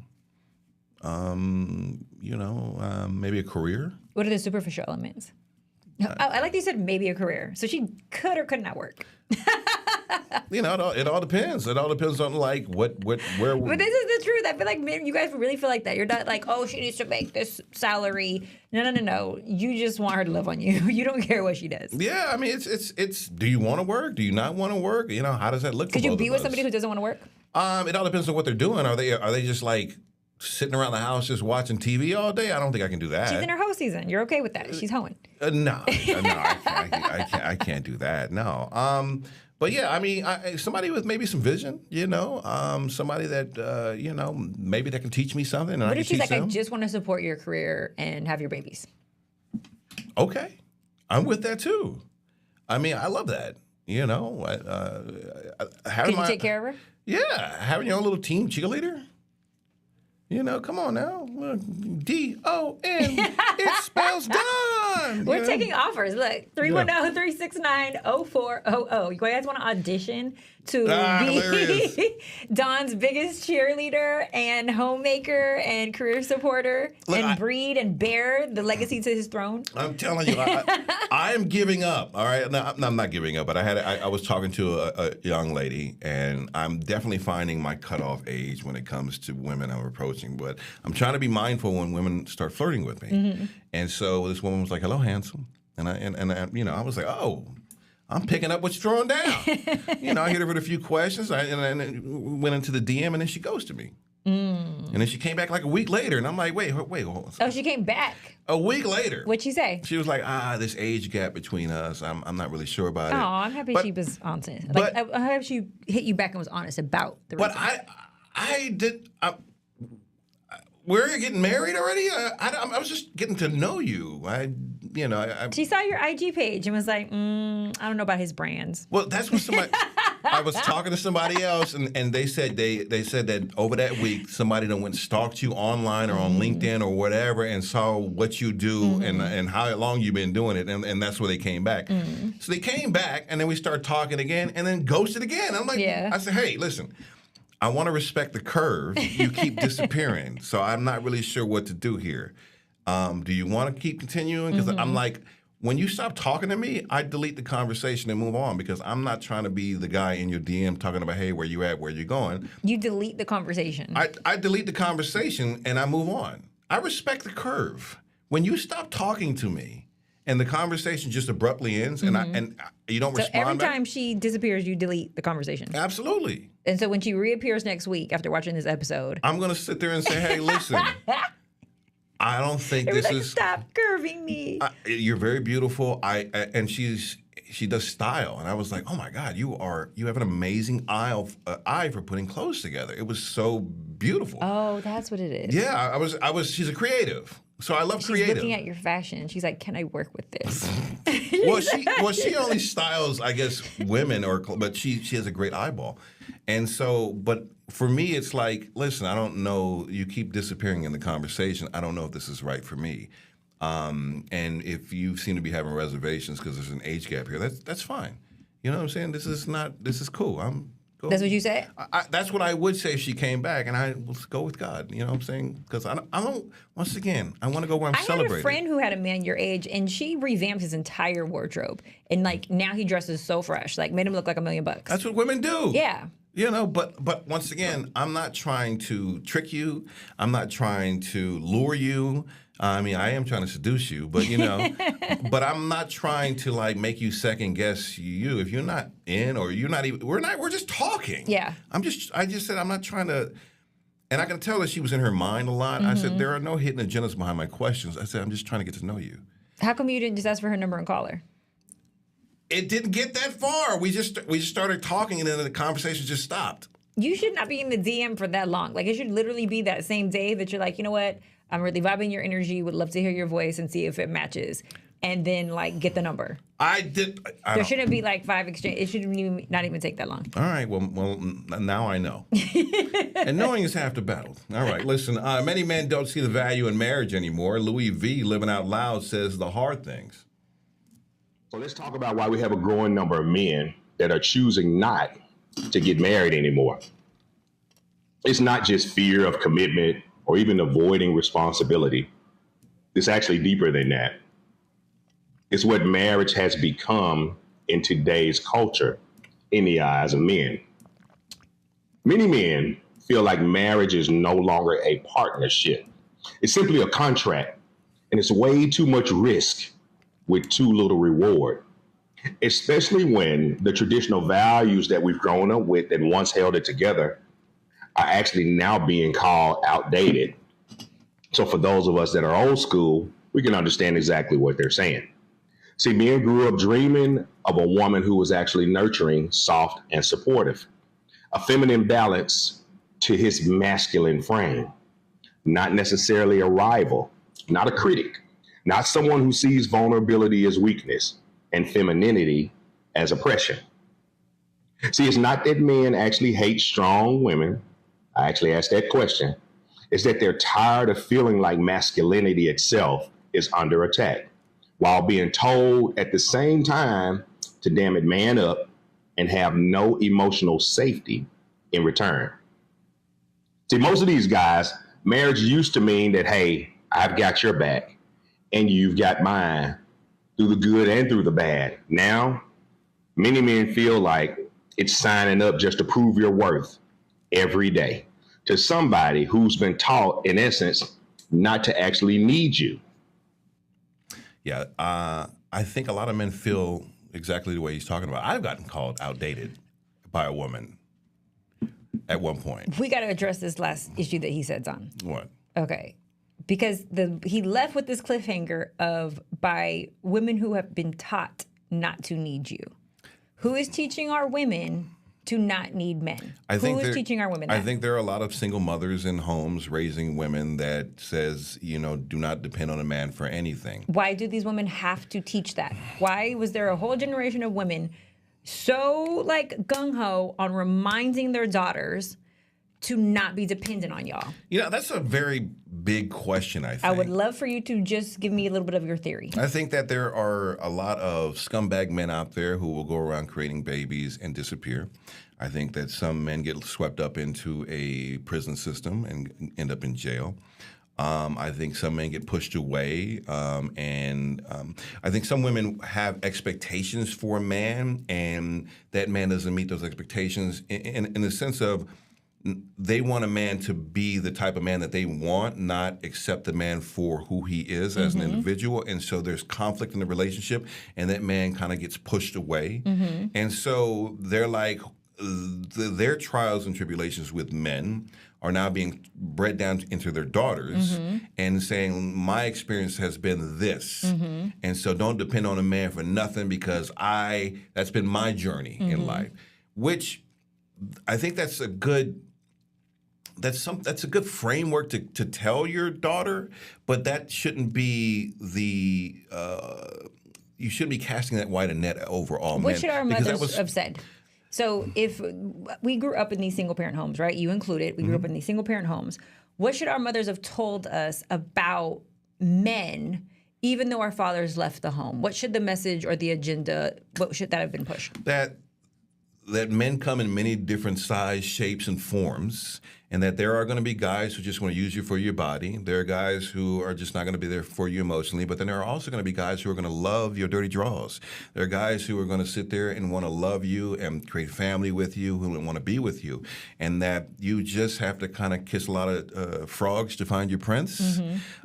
Maybe a career. What are the superficial elements? I like that you said maybe a career. So she could or could not work. it all depends. It all depends on like where. But this is the truth. I feel like you guys really feel like that. You're not like, oh, she needs to make this salary. No. You just want her to love on you. You don't care what she does. Yeah, I mean, it's. Do you want to work? Do you not want to work? How does that look? Could you be with somebody who doesn't want to work? It all depends on what they're doing. Are they just like sitting around the house just watching TV all day? I don't think I can do that. She's in her hoe season. You're okay with that? She's hoeing. No, I can't do that. No. But yeah, I mean, somebody with maybe some vision, somebody that maybe that can teach me something. And what I if can she's teach like, them? I just want to support your career and have your babies? Okay, I'm with that too. I mean, I love that. Can you take care of her? Yeah, having your own little team cheerleader. Come on now. D-O-N. It spells done. We're taking offers. Look, 310-369-0400. You guys want to audition to be Don's biggest cheerleader and homemaker and career supporter and breed and bear the legacy to his throne? I'm telling you, I am giving up. All right, no, I'm not giving up. But I was talking to a young lady, and I'm definitely finding my cutoff age when it comes to women I'm approaching. But I'm trying to be mindful when women start flirting with me. Mm-hmm. And so this woman was like, "Hello, handsome," and I was like, "Oh, I'm picking up what you're throwing down." I hit her with a few questions, and went into the DM, and then she ghosted me. And then she came back like a week later, and I'm like, wait, hold on. Oh, she came back a week later. What'd she say? She was like, this age gap between us, I'm not really sure about it. Oh, I'm happy she was honest. Like, I'm happy she hit you back and was honest about the reason. But I did. We're getting married already? I was just getting to know you. She saw your IG page and was like, I don't know about his brands. Well, that's what somebody. I was talking to somebody else, and they said that over that week somebody done went and stalked you online or on LinkedIn or whatever and saw what you do and how long you've been doing it, and that's where they came back. So they came back, and then we started talking again, and then ghosted again. I'm like, I said, hey, listen. I want to respect the curve. You keep disappearing. So I'm not really sure what to do here. Do you want to keep continuing? Because I'm like, when you stop talking to me, I delete the conversation and move on because I'm not trying to be the guy in your DM talking about, hey, where you at, where you going. You delete the conversation. I delete the conversation and I move on. I respect the curve. When you stop talking to me and the conversation just abruptly ends and you don't respond every back, time she disappears, you delete the conversation. Absolutely. And so when she reappears next week after watching this episode, I'm going to sit there and say, hey, listen, I don't think this is... Stop curving me. You're very beautiful. And she does style. And I was like, oh my God, you have an amazing eye for putting clothes together. It was so beautiful. Oh, that's what it is. Yeah, she's a creative. So I love creative. She's looking at your fashion. She's like, can I work with this? Well, she only styles, I guess, women, but she has a great eyeball. And so, but for me, it's like, listen, I don't know. You keep disappearing in the conversation. I don't know if this is right for me. And if you seem to be having reservations because there's an age gap here, that's fine. You know what I'm saying? This is cool. That's what you say? That's what I would say if she came back, and I will go with God. You know what I'm saying? Because I don't. Once again, I want to go where I'm celebrated. I had a friend who had a man your age, and she revamped his entire wardrobe, and like now he dresses so fresh, like made him look like $1 million. That's what women do. Yeah. But once again, I'm not trying to trick you. I'm not trying to lure you. I mean, I am trying to seduce you, but but I'm not trying to like make you second guess you. If you're not in, or you're not even, we're just talking. Yeah. I just said I'm not trying to, and I can tell that she was in her mind a lot. I said there are no hidden agendas behind my questions. I said I'm just trying to get to know you. How come you didn't just ask for her number and call her? It didn't get that far. We just started talking, and then the conversation just stopped. You should not be in the DM for that long. Like, it should literally be that same day that you're like, you know what? I'm really vibing your energy. Would love to hear your voice and see if it matches. And then, like, get the number. There shouldn't be, like, 5 exchange. It shouldn't not even take that long. All right. Well, now I know. And knowing is half the battle. All right. Listen, many men don't see the value in marriage anymore. Louis V, living out loud, says the hard things. So let's talk about why we have a growing number of men that are choosing not to get married anymore. It's not just fear of commitment or even avoiding responsibility. It's actually deeper than that. It's what marriage has become in today's culture. in the eyes of men. Many men feel like marriage is no longer a partnership. It's simply a contract, and it's way too much risk with too little reward, especially when the traditional values that we've grown up with and once held it together are actually now being called outdated. So for those of us that are old school, we can understand exactly what they're saying. See, men grew up dreaming of a woman who was actually nurturing, soft, and supportive, a feminine balance to his masculine frame, not necessarily a rival, not a critic, not someone who sees vulnerability as weakness and femininity as oppression. See, it's not that men actually hate strong women. I actually asked that question. It's that they're tired of feeling like masculinity itself is under attack, while being told at the same time to damn it, man up and have no emotional safety in return. See, most of these guys, marriage used to mean that, hey, I've got your back and you've got mine through the good and through the bad. Now, many men feel like it's signing up just to prove your worth every day to somebody who's been taught, in essence, not to actually need you. Yeah, I think a lot of men feel exactly the way he's talking about. I've gotten called outdated by a woman at one point. We got to address this last issue that he said's on. What? Okay. Because he left with this cliffhanger of by women who have been taught not to need you. Who is teaching our women to not need men? Who is teaching our women that? I think there are a lot of single mothers in homes raising women that says, you know, do not depend on a man for anything. Why do these women have to teach that? Why was there a whole generation of women so like gung-ho on reminding their daughters to not be dependent on y'all? You know, that's a very big question, I think. I would love for you to just give me a little bit of your theory. I think that there are a lot of scumbag men out there who will go around creating babies and disappear. I think that some men get swept up into a prison system and end up in jail. I think some men get pushed away, and I think some women have expectations for a man, and that man doesn't meet those expectations in the sense of they want a man to be the type of man that they want, not accept the man for who he is as an individual. And so there's conflict in the relationship, and that man kind of gets pushed away. And so they're like, their trials and tribulations with men are now being bred down into their daughters and saying, my experience has been this. And so don't depend on a man for nothing because that's been my journey in life, which I think that's a good framework to tell your daughter, but that shouldn't be you shouldn't be casting that wide a net over all men. What should our mothers have said? So if we grew up in these single parent homes, right? You included, we grew up in these single parent homes. What should our mothers have told us about men, even though our fathers left the home? What should the message or the agenda, what should that have been pushed? That men come in many different sizes, shapes, and forms, and that there are going to be guys who just want to use you for your body. There are guys who are just not going to be there for you emotionally, but then there are also going to be guys who are going to love your dirty draws. There are guys who are going to sit there and want to love you and create family with you, who want to be with you, and that you just have to kind of kiss a lot of frogs to find your prince.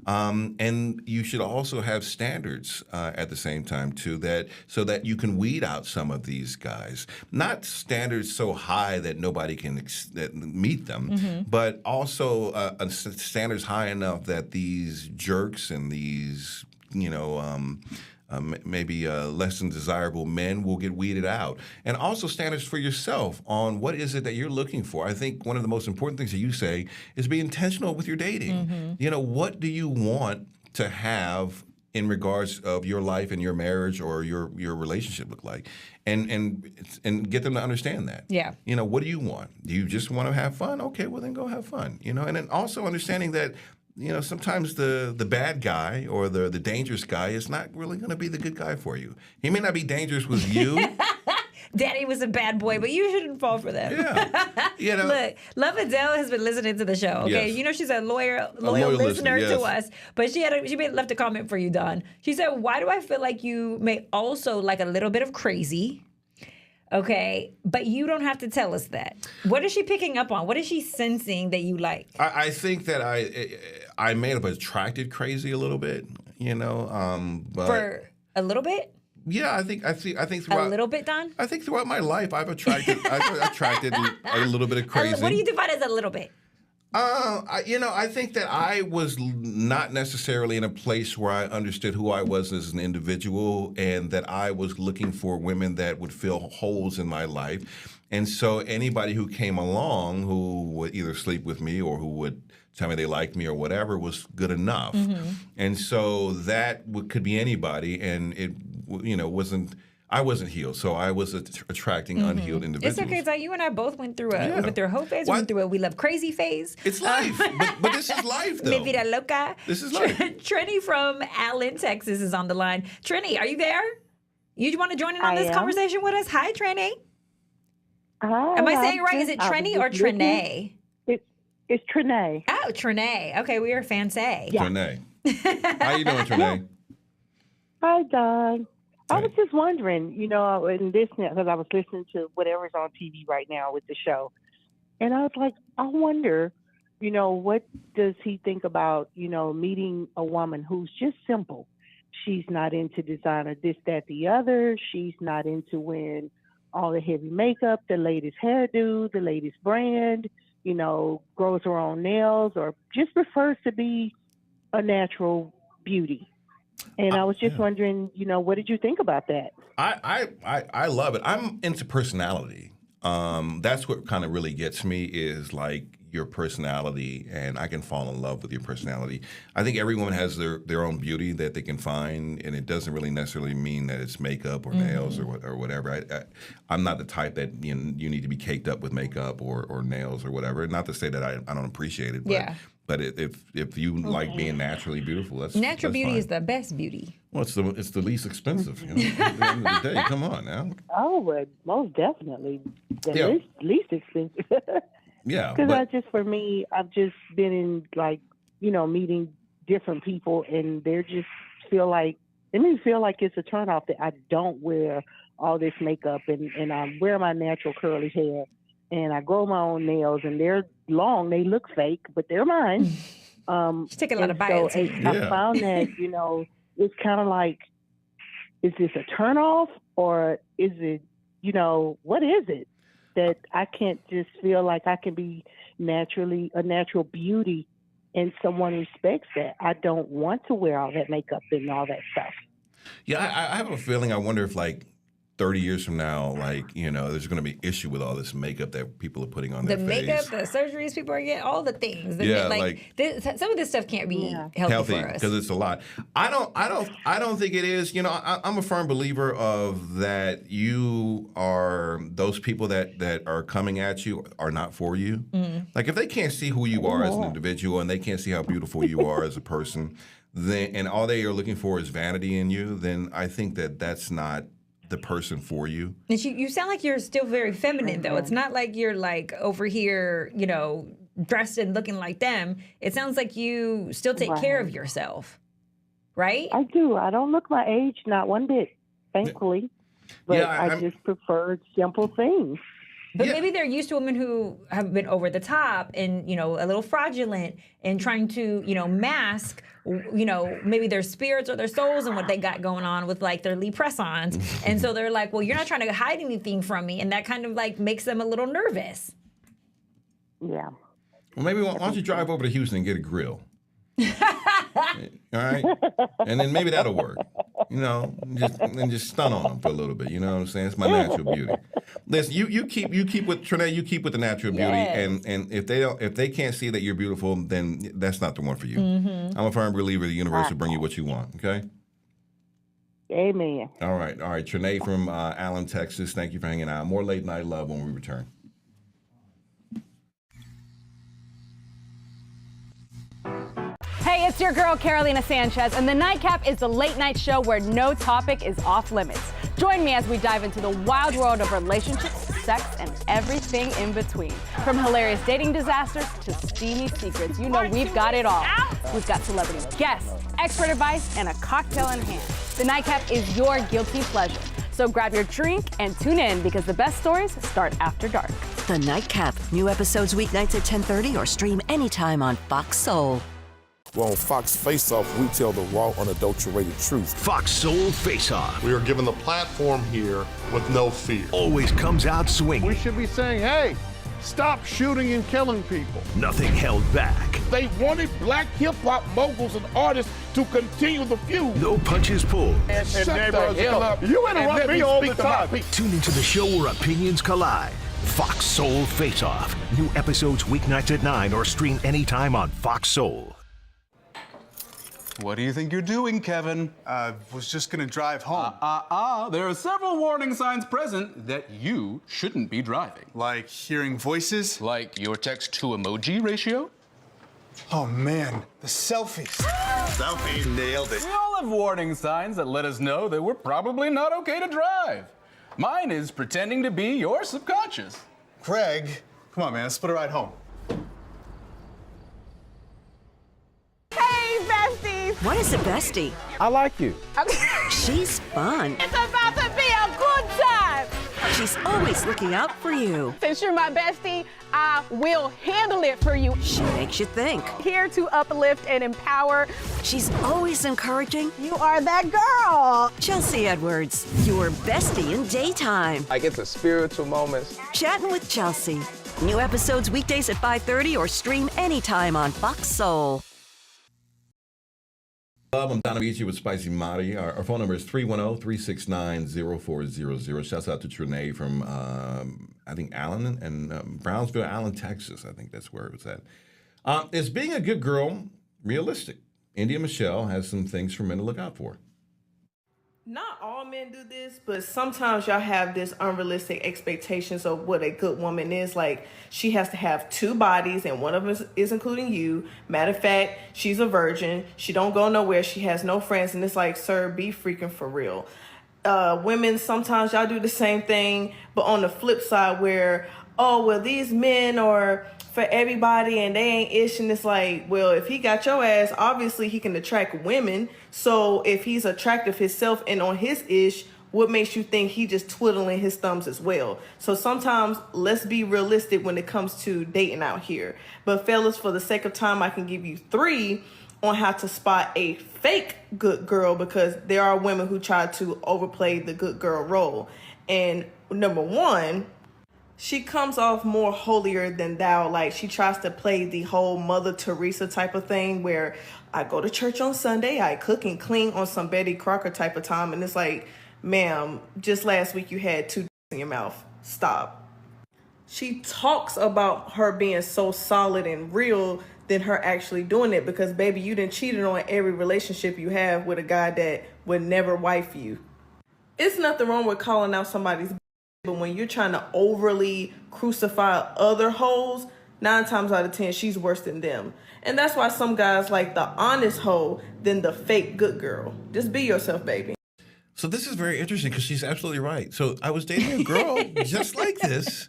And you should also have standards at the same time, too, so that you can weed out some of these guys. Not standards so high that nobody can meet them, but also standards high enough that these jerks and these, maybe less than desirable men will get weeded out. And also standards for yourself on what is it that you're looking for. I think one of the most important things that you say is be intentional with your dating. You know, what do you want to have in regards of your life and your marriage or your relationship look like, and get them to understand that. Yeah. You know, what do you want? Do you just want to have fun? Okay, well then go have fun. You know, and then also understanding that, you know, sometimes the bad guy or the dangerous guy is not really going to be the good guy for you. He may not be dangerous with you. Daddy was a bad boy, but you shouldn't fall for that. Yeah. You know, look, Love Adele has been listening to the show. Okay, yes. You know she's a loyal listener to us. But she left a comment for you, Don. She said, "Why do I feel like you may also like a little bit of crazy, Okay, but you don't have to tell us that. What is she picking up on? What is she sensing that you like? I think that I may have attracted crazy a little bit, but for a little bit. Yeah, I think throughout a little bit, Don. I think throughout my life I've attracted a little bit of crazy. What do you define as a little bit? I think that I was not necessarily in a place where I understood who I was as an individual, and that I was looking for women that would fill holes in my life. And so anybody who came along who would either sleep with me or who would tell me they liked me or whatever was good enough. Mm-hmm. And so that could be anybody, and it wasn't. I wasn't healed, so I was attracting unhealed individuals. It's okay, Ty. You and I both went through a whole phase. We went through a we love crazy phase. It's life, but this is life, though. Mi vida loca. This is life. Trini from Allen, Texas is on the line. Trini, are you there? You want to join in on this conversation with us? Hi, Trini. Hi. Am I saying it right? Is it Trini or Trinae? It's Trinae. Oh, Trinae. Okay, we are fancy. Yeah. Trinae. How you doing, Trinae? Hi, Don. I was just wondering, in listening, because I was listening to whatever's on TV right now with the show. And I was like, I wonder, what does he think about, meeting a woman who's just simple? She's not into designer, this, that, the other. She's not into wearing all the heavy makeup, the latest hairdo, the latest brand, grows her own nails, or just prefers to be a natural beauty. And I was just wondering, what did you think about that? I love it. I'm into personality. That's what kind of really gets me is like your personality, and I can fall in love with your personality. I think every woman has their own beauty that they can find, and it doesn't really necessarily mean that it's makeup or nails or whatever. I'm not the type that you need to be caked up with makeup or nails or whatever. Not to say that I don't appreciate it, but But if you like being naturally beautiful, that's natural beauty fine. Is the best beauty. Well, it's the least expensive. At the end of the day, come on now. Oh, well, most definitely the least expensive. Yeah, because for me, I've just been in meeting different people, and they just feel like it's a turnoff that I don't wear all this makeup and I wear my natural curly hair. And I grow my own nails, and they're long. They look fake, but they're mine. She's taking a lot of bites. So I found that, it's kind of like, is this a turnoff, or is it, what is it that I can't just feel like I can be naturally a natural beauty and someone respects that? I don't want to wear all that makeup and all that stuff. Yeah, I have a feeling. I wonder if 30 years from now, there's going to be an issue with all this makeup that people are putting on their face. The makeup, the surgeries people are getting, all the things. Some of this stuff can't be healthy for us because it's a lot. I don't think it is. I'm a firm believer of that. You are those people that are coming at you are not for you. Mm. Like if they can't see who you are as an individual and they can't see how beautiful you are as a person, and all they are looking for is vanity in you, then I think that's not the person for you. And you sound like you're still very feminine, though. It's not like you're over here, dressed and looking like them. It sounds like you still take care of yourself, right? I do. I don't look my age, not one bit, thankfully. But I just prefer simple things. But maybe they're used to women who have been over the top and, a little fraudulent and trying to, mask, maybe their spirits or their souls and what they got going on with their Lee press-ons. And so they're like, well, you're not trying to hide anything from me. And that kind of makes them a little nervous. Yeah. Well, maybe why don't you drive over to Houston and get a grill? All right, and then maybe that'll work. Just stun on them for a little bit. You know what I'm saying? It's my natural beauty. Listen, you keep with Trinae. You keep with the natural beauty, and if they can't see that you're beautiful, then that's not the one for you. Mm-hmm. I'm a firm believer the universe will bring you what you want. Okay. Amen. All right. Trinae from Allen, Texas. Thank you for hanging out. More late night love when we return. Hey, it's your girl, Carolina Sanchez, and The Nightcap is the late night show where no topic is off limits. Join me as we dive into the wild world of relationships, sex, and everything in between. From hilarious dating disasters to steamy secrets, we've got it all. We've got celebrity guests, expert advice, and a cocktail in hand. The Nightcap is your guilty pleasure. So grab your drink and tune in because the best stories start after dark. The Nightcap. New episodes weeknights at 10:30 or stream anytime on Fox Soul. Well, on Fox Face Off, we tell the raw, unadulterated truth. Fox Soul Face Off. We are given the platform here with no fear. Always comes out swinging. We should be saying, hey, stop shooting and killing people. Nothing held back. They wanted black hip-hop moguls and artists to continue the feud. No punches pulled. And shut the hell up. You interrupt me all the time. Tune into the show where opinions collide. Fox Soul Face Off. New episodes weeknights at 9 or stream anytime on Fox Soul. What do you think you're doing, Kevin? Was just gonna drive home. There are several warning signs present that you shouldn't be driving. Like hearing voices? Like your text-to-emoji ratio? Oh man, the selfies. Selfie. Nailed it. We all have warning signs that let us know that we're probably not okay to drive. Mine is pretending to be your subconscious. Craig, come on man, let's put a ride home. Hey, besties! What is a bestie? I like you. She's fun. It's about to be a good time! She's always looking out for you. Since you're my bestie, I will handle it for you. She makes you think. Here to uplift and empower. She's always encouraging. You are that girl. Chelsea Edwards, your bestie in daytime. I get the spiritual moments. Chatting with Chelsea. New episodes weekdays at 5:30 or stream anytime on Fox Soul. I'm Donna Beachy with Spicy Marty. Our phone number is 310-369-0400. Shouts out to Trinae from, I think, Allen and Brownsville, Allen, Texas. I think that's where it was at. Is being a good girl realistic? India Michelle has some things for men to look out for. Not all men do this, but sometimes y'all have this unrealistic expectations of what a good woman is. Like, she has to have two bodies, and one of them is including you. Matter of fact, she's a virgin. She don't go nowhere. She has no friends. And it's like, sir, be freaking for real. Women, sometimes y'all do the same thing, but on the flip side where, oh, well, these men are for everybody and they ain't ish, and it's like, well, if he got your ass, obviously he can attract women. So if he's attractive himself and on his ish, what makes you think he just twiddling his thumbs as well? So sometimes let's be realistic when it comes to dating out here. But fellas, for the sake of time, I can give you 3 on how to spot a fake good girl, because there are women who try to overplay the good girl role. And number 1, she comes off more holier than thou. Like, she tries to play the whole Mother Teresa type of thing where I go to church on Sunday, I cook and clean on some Betty Crocker type of time. And it's like, ma'am, just last week you had 2 in your mouth. Stop. She talks about her being so solid and real than her actually doing it, because, baby, you done cheated on every relationship you have with a guy that would never wife you. It's nothing wrong with calling out somebody's, but when you're trying to overly crucify other hoes, 9 times out of 10, she's worse than them. And that's why some guys like the honest hoe than the fake good girl. Just be yourself, baby. So this is very interesting because she's absolutely right. So I was dating a girl just like this.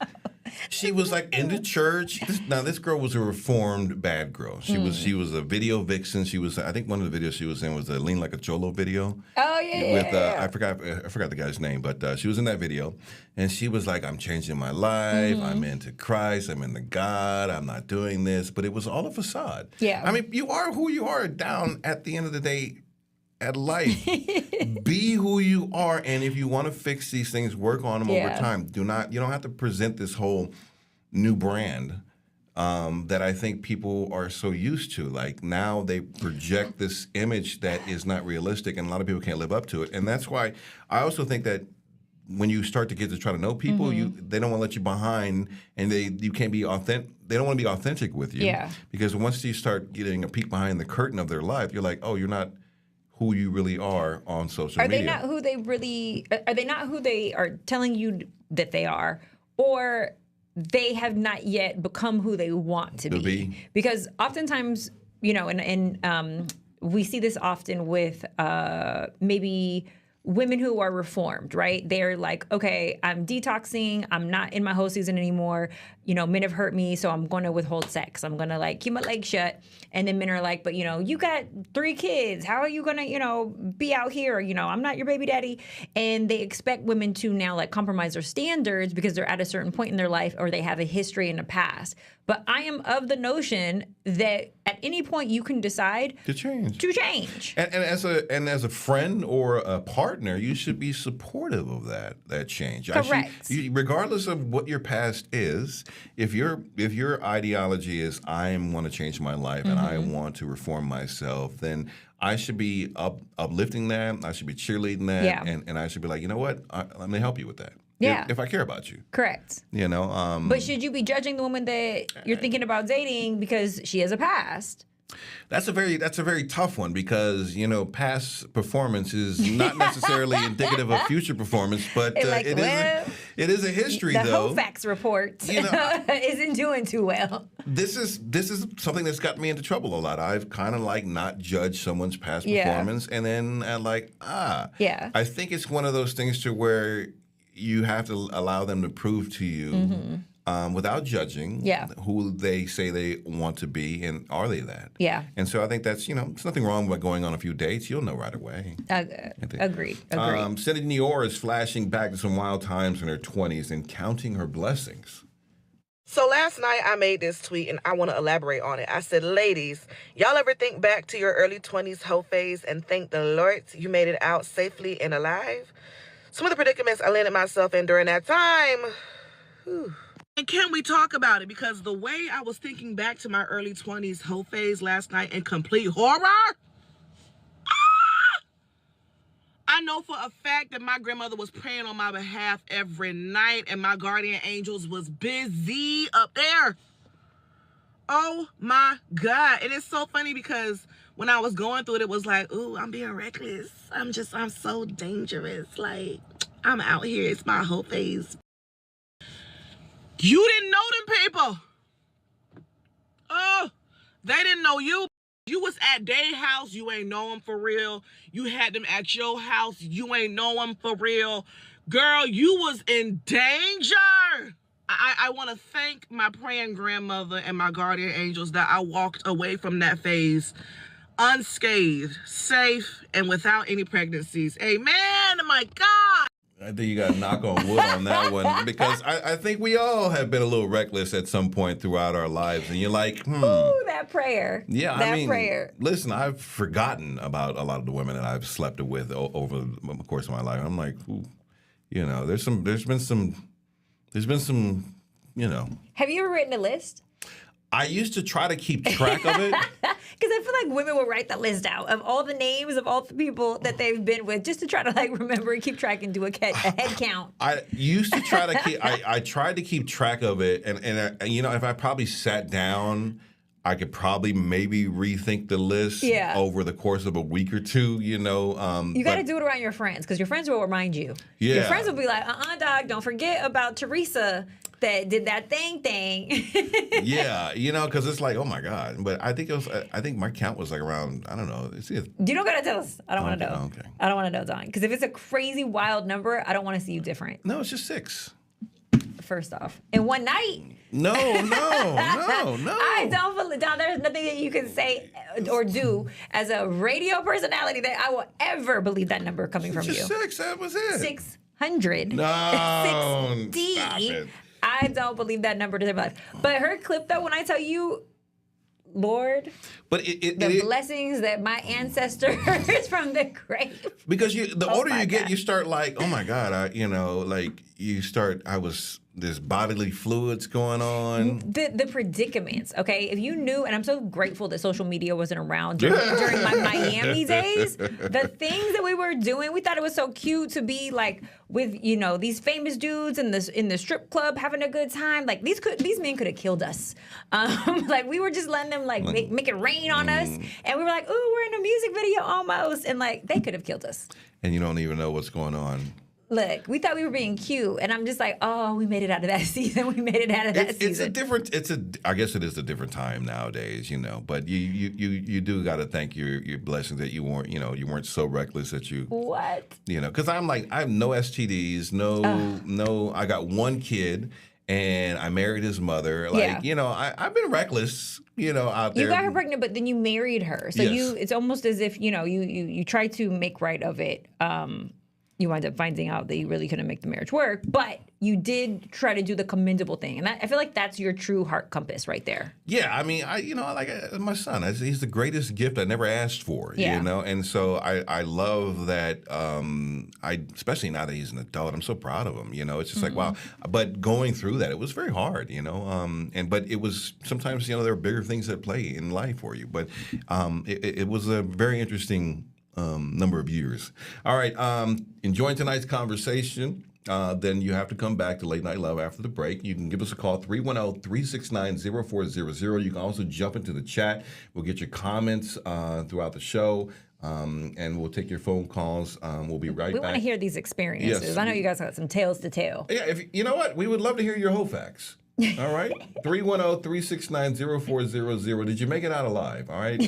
She was like into church. This girl was a reformed bad girl. She was a video vixen. She was, I think one of the videos she was in was a Lean Like a Cholo video. Oh yeah. With I forgot the guy's name, but she was in that video, and she was like, "I'm changing my life. I'm into Christ. I'm into God. I'm not doing this." But it was all a facade. Yeah. I mean, you are who you are down at the end of the day. At life, be who you are, and if you want to fix these things, work on them over time. You don't have to present this whole new brand that I think people are so used to. Like, now they project this image that is not realistic, and a lot of people can't live up to it. And that's why I also think that when you start to get to try to know people, they don't want to let you behind, and you can't be authentic. They don't want to be authentic with you, because once you start getting a peek behind the curtain of their life, you're like, oh, you're not who you really are on social media. Are they not who they are telling you that they are, or they have not yet become who they want to be? Because oftentimes, and we see this often with maybe women who are reformed, right? They're like, okay, I'm detoxing. I'm not in my whole season anymore. men have hurt me, so I'm going to withhold sex. I'm going to like keep my legs shut. And then men are like, but you got 3 kids. How are you going to, be out here? I'm not your baby daddy. And they expect women to now like compromise their standards because they're at a certain point in their life or they have a history in the past. But I am of the notion that at any point you can decide to change. And as a friend or a partner, you should be supportive of that change. Correct. Regardless of what your past is, if your ideology is I want to change my life and I want to reform myself, then I should be uplifting that. I should be cheerleading that, and I should be like, you know what? Let me help you with that. Yeah. If I care about you. Correct. But should you be judging the woman that you're thinking about dating because she has a past? That's a very tough one because past performance is not necessarily indicative of future performance, but it is a history though. The HOFAX report isn't doing too well. This is something that's gotten me into trouble a lot. I've kind of like not judged someone's past performance, and then I think it's one of those things to where you have to allow them to prove to you without judging who they say they want to be and are they that. Yeah. And so I think that's, there's nothing wrong with going on a few dates. You'll know right away. Agreed. Cindy Nior is flashing back to some wild times in her 20s and counting her blessings. So last night I made this tweet and I want to elaborate on it. I said, ladies, y'all ever think back to your early 20s hoe phase and thank the Lord you made it out safely and alive? Some of the predicaments I landed myself in during that time. Whew. And can we talk about it? Because the way I was thinking back to my early 20s hoe phase last night in complete horror, I know for a fact that my grandmother was praying on my behalf every night and my guardian angels was busy up there. Oh my God. And it's so funny because when I was going through it, it was like, ooh, I'm being reckless. I'm so dangerous. Like, I'm out here. It's my whole phase. You didn't know them people. Oh, they didn't know you. You was at their house. You ain't know them for real. You had them at your house. You ain't know them for real. Girl, you was in danger. I want to thank my praying grandmother and my guardian angels that I walked away from that phase unscathed, safe, and without any pregnancies. Amen. My God. I think you got to knock on wood on that one because I think we all have been a little reckless at some point throughout our lives. And you're like, Ooh, that prayer. Yeah, that prayer. Listen, I've forgotten about a lot of the women that I've slept with over the course of my life. I'm like, ooh, there's been some, Have you ever written a list? I used to try to keep track of it. Because I feel like women will write the list out of all the names of all the people that they've been with just to try to remember and keep track and do a head count. I used to try to keep, I tried to keep track of it. And if I probably sat down, I could probably maybe rethink the list over the course of a week or two, You got to do it around your friends because your friends will remind you. Yeah. Your friends will be like, dog, don't forget about Teresa that did that thing. Yeah, because it's like, oh my God. But I think my count was like around, I don't know. You don't gotta tell us. I don't want to know. Okay. I don't want to know, Don. Because if it's a crazy wild number, I don't want to see you different. No, it's just 6. First off, in one night. No. I don't believe, Don, there's nothing that you can say or do as a radio personality that I will ever believe that number coming from you. 6, that was it. 600. No. 60. Stop it. I don't believe that number to their life. But her clip, though, when I tell you, Lord, but the blessings that my ancestors from the grave. Because the older you get, you start like, oh my God, there's bodily fluids going on. The predicaments, okay? If you knew, and I'm so grateful that social media wasn't around during my Miami days, the things that we were doing, we thought it was so cute to be like with, these famous dudes in the strip club having a good time. Like these men could have killed us. We were just letting them make it rain on us. And we were like, ooh, we're in a music video almost. And they could have killed us. And you don't even know what's going on. Look, we thought we were being cute, and I'm just like, oh, we made it out of that season. We made it out of that season. I guess it is a different time nowadays, But you do got to thank your blessings that you weren't so reckless that you. What? Because I'm like, I have no STDs, no. I got one kid. and I married his mother. Like, you know, I've been reckless, you know, out there. You got her pregnant, but then you married her. So Yes. it's almost as if, you know, you try to make right of it. You wind up finding out that you really couldn't make the marriage work, but you did try to do the commendable thing. And I feel like that's your true heart compass right there. Yeah, I mean, my son, he's the greatest gift I never asked for, you know? And so I love that, especially now that he's an adult, I'm so proud of him, you know? It's just like, wow. But going through that, it was very hard, you know? But it was, sometimes, you know, there are bigger things that play in life for you. But it was a very interesting number of years. All right, enjoying tonight's conversation. Then you have to come back to Late Night Love after the break. You can give us a call, 310-369-0400. You can also jump into the chat. We'll get your comments throughout the show, and we'll take your phone calls. We'll be right back. We want to hear these experiences. Yes. I know you guys got some tales to tell. Yeah, you know what? We would love to hear your whole facts. All right? 310-369-0400. Did you make it out alive? All right?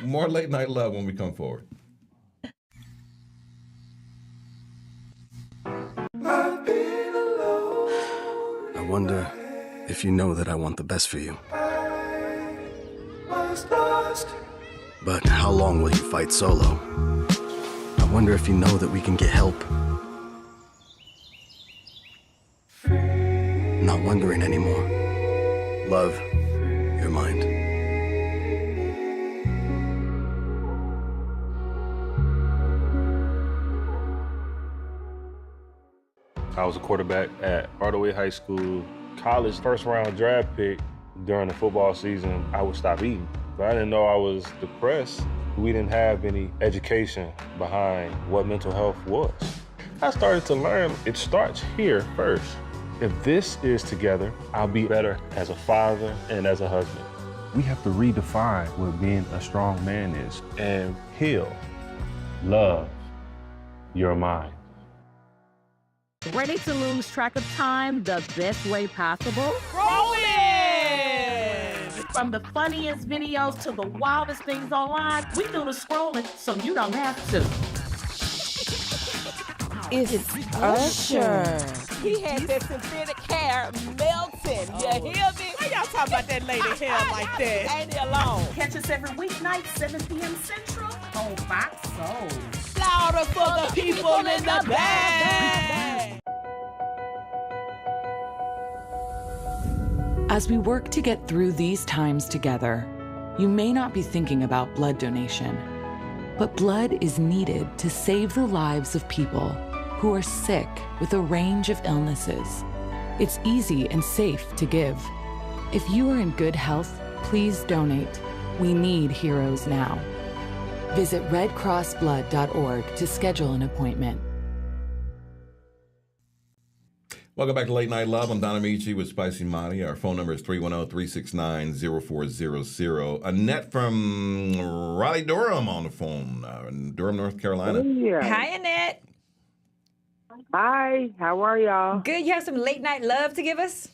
More Late Night Love when we come forward. I wonder if you know that I want the best for you. But how long will you fight solo? I wonder if you know that we can get help. Not wondering anymore. Love, your mind. I was a quarterback at Hardaway High School. College first-round draft pick. During the football season, I would stop eating. But I didn't know I was depressed. We didn't have any education behind what mental health was. I started to learn it starts here first. If this is together, I'll be better as a father and as a husband. We have to redefine what being a strong man is and heal, love your mind. Ready to lose track of time the best way possible? Rolling! From the funniest videos to the wildest things online, we do the scrolling so you don't have to. It's Usher. He had that synthetic hair melting. You hear me? Why y'all talking about that lady hair like that? Ain't he alone? Catch us every weeknight, 7 p.m. Central on Fox Soul. Louder for the people in the back. As we work to get through these times together, you may not be thinking about blood donation, but blood is needed to save the lives of people who are sick with a range of illnesses. It's easy and safe to give. If you are in good health, please donate. We need heroes now. Visit redcrossblood.org to schedule an appointment. Welcome back to Late Night Love. I'm Don Amici with Spicy Monty. Our phone number is 310-369-0400. Annette from Raleigh-Durham on the phone, Durham, North Carolina. Yeah. Hi, Annette. Hi, how are y'all? Good. You have some late night love to give us?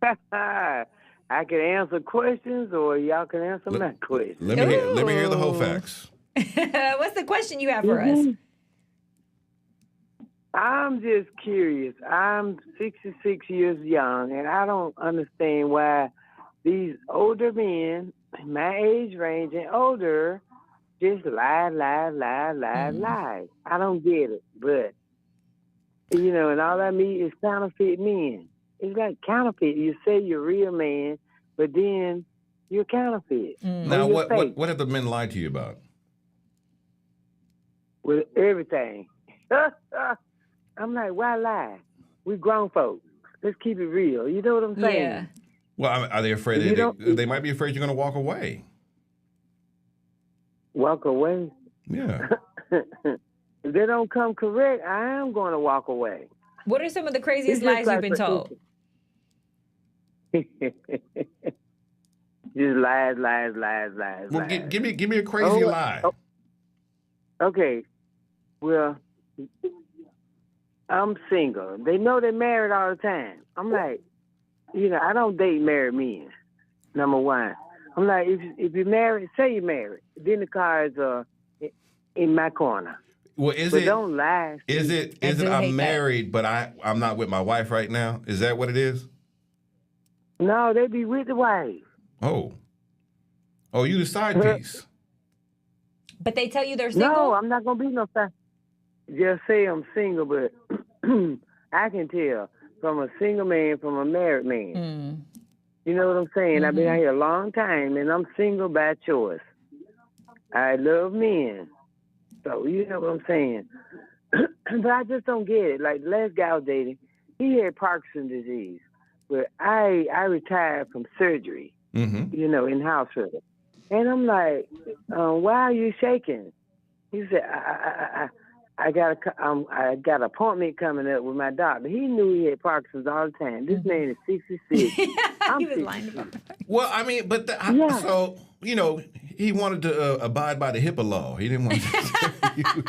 I can answer questions, or y'all can answer my questions. Let me hear the whole facts. What's the question you have for us? I'm just curious. I'm 66 years young, and I don't understand why these older men, my age range and older, just lie. I don't get it, but, you know, and all I mean is counterfeit men. It's like counterfeit. You say you're a real man, but then you're counterfeit. Now, what have the men lied to you about? With everything. I'm like, why lie? We grown folks. Let's keep it real. You know what I'm saying? Yeah. Well, are they afraid they might be afraid you're going to walk away? Walk away? Yeah. If they don't come correct, I am going to walk away. What are some of the craziest lies you've been told? Just lies. Well, give me a crazy lie. Okay. Well, I'm single. They know they're married all the time. I'm like, you know, I don't date married men, number one. I'm like, if you're married, say you're married. Then the cards are in my corner. Well, is but it? Don't lie. Is it? I'm married, but I'm not with my wife right now. Is that what it is? No, they be with the wife. Oh, you the side piece. But they tell you they're single? No, I'm not gonna be no side. Just say I'm single, but I can tell from a single man from a married man. You know what I'm saying? I've been out here a long time, and I'm single by choice. I love men. So, you know what I'm saying? But I just don't get it. Like, the last guy I was dating, he had Parkinson's disease. But I retired from surgery, you know, in hospital. And I'm like, why are you shaking? He said, I got an appointment coming up with my doctor. He knew he had Parkinson's all the time. This man is 66. He was lying about that. Well, I mean, but so, you know, he wanted to abide by the HIPAA law. He didn't want to.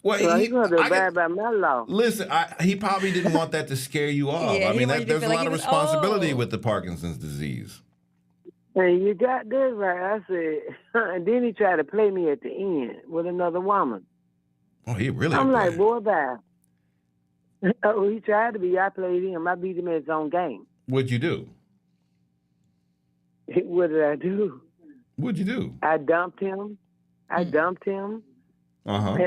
Well, he wanted to abide by my law. Listen, he probably didn't want that to scare you off. Yeah, I mean, there's a lot of responsibility old. with the Parkinson's disease. And you got this right. I said, and then he tried to play me at the end with another woman. Oh, he really? I'm like, boy, bye. Oh, he tried to be. I played him. I beat him at his own game. What'd you do? What did I do? What'd you do? I dumped him. And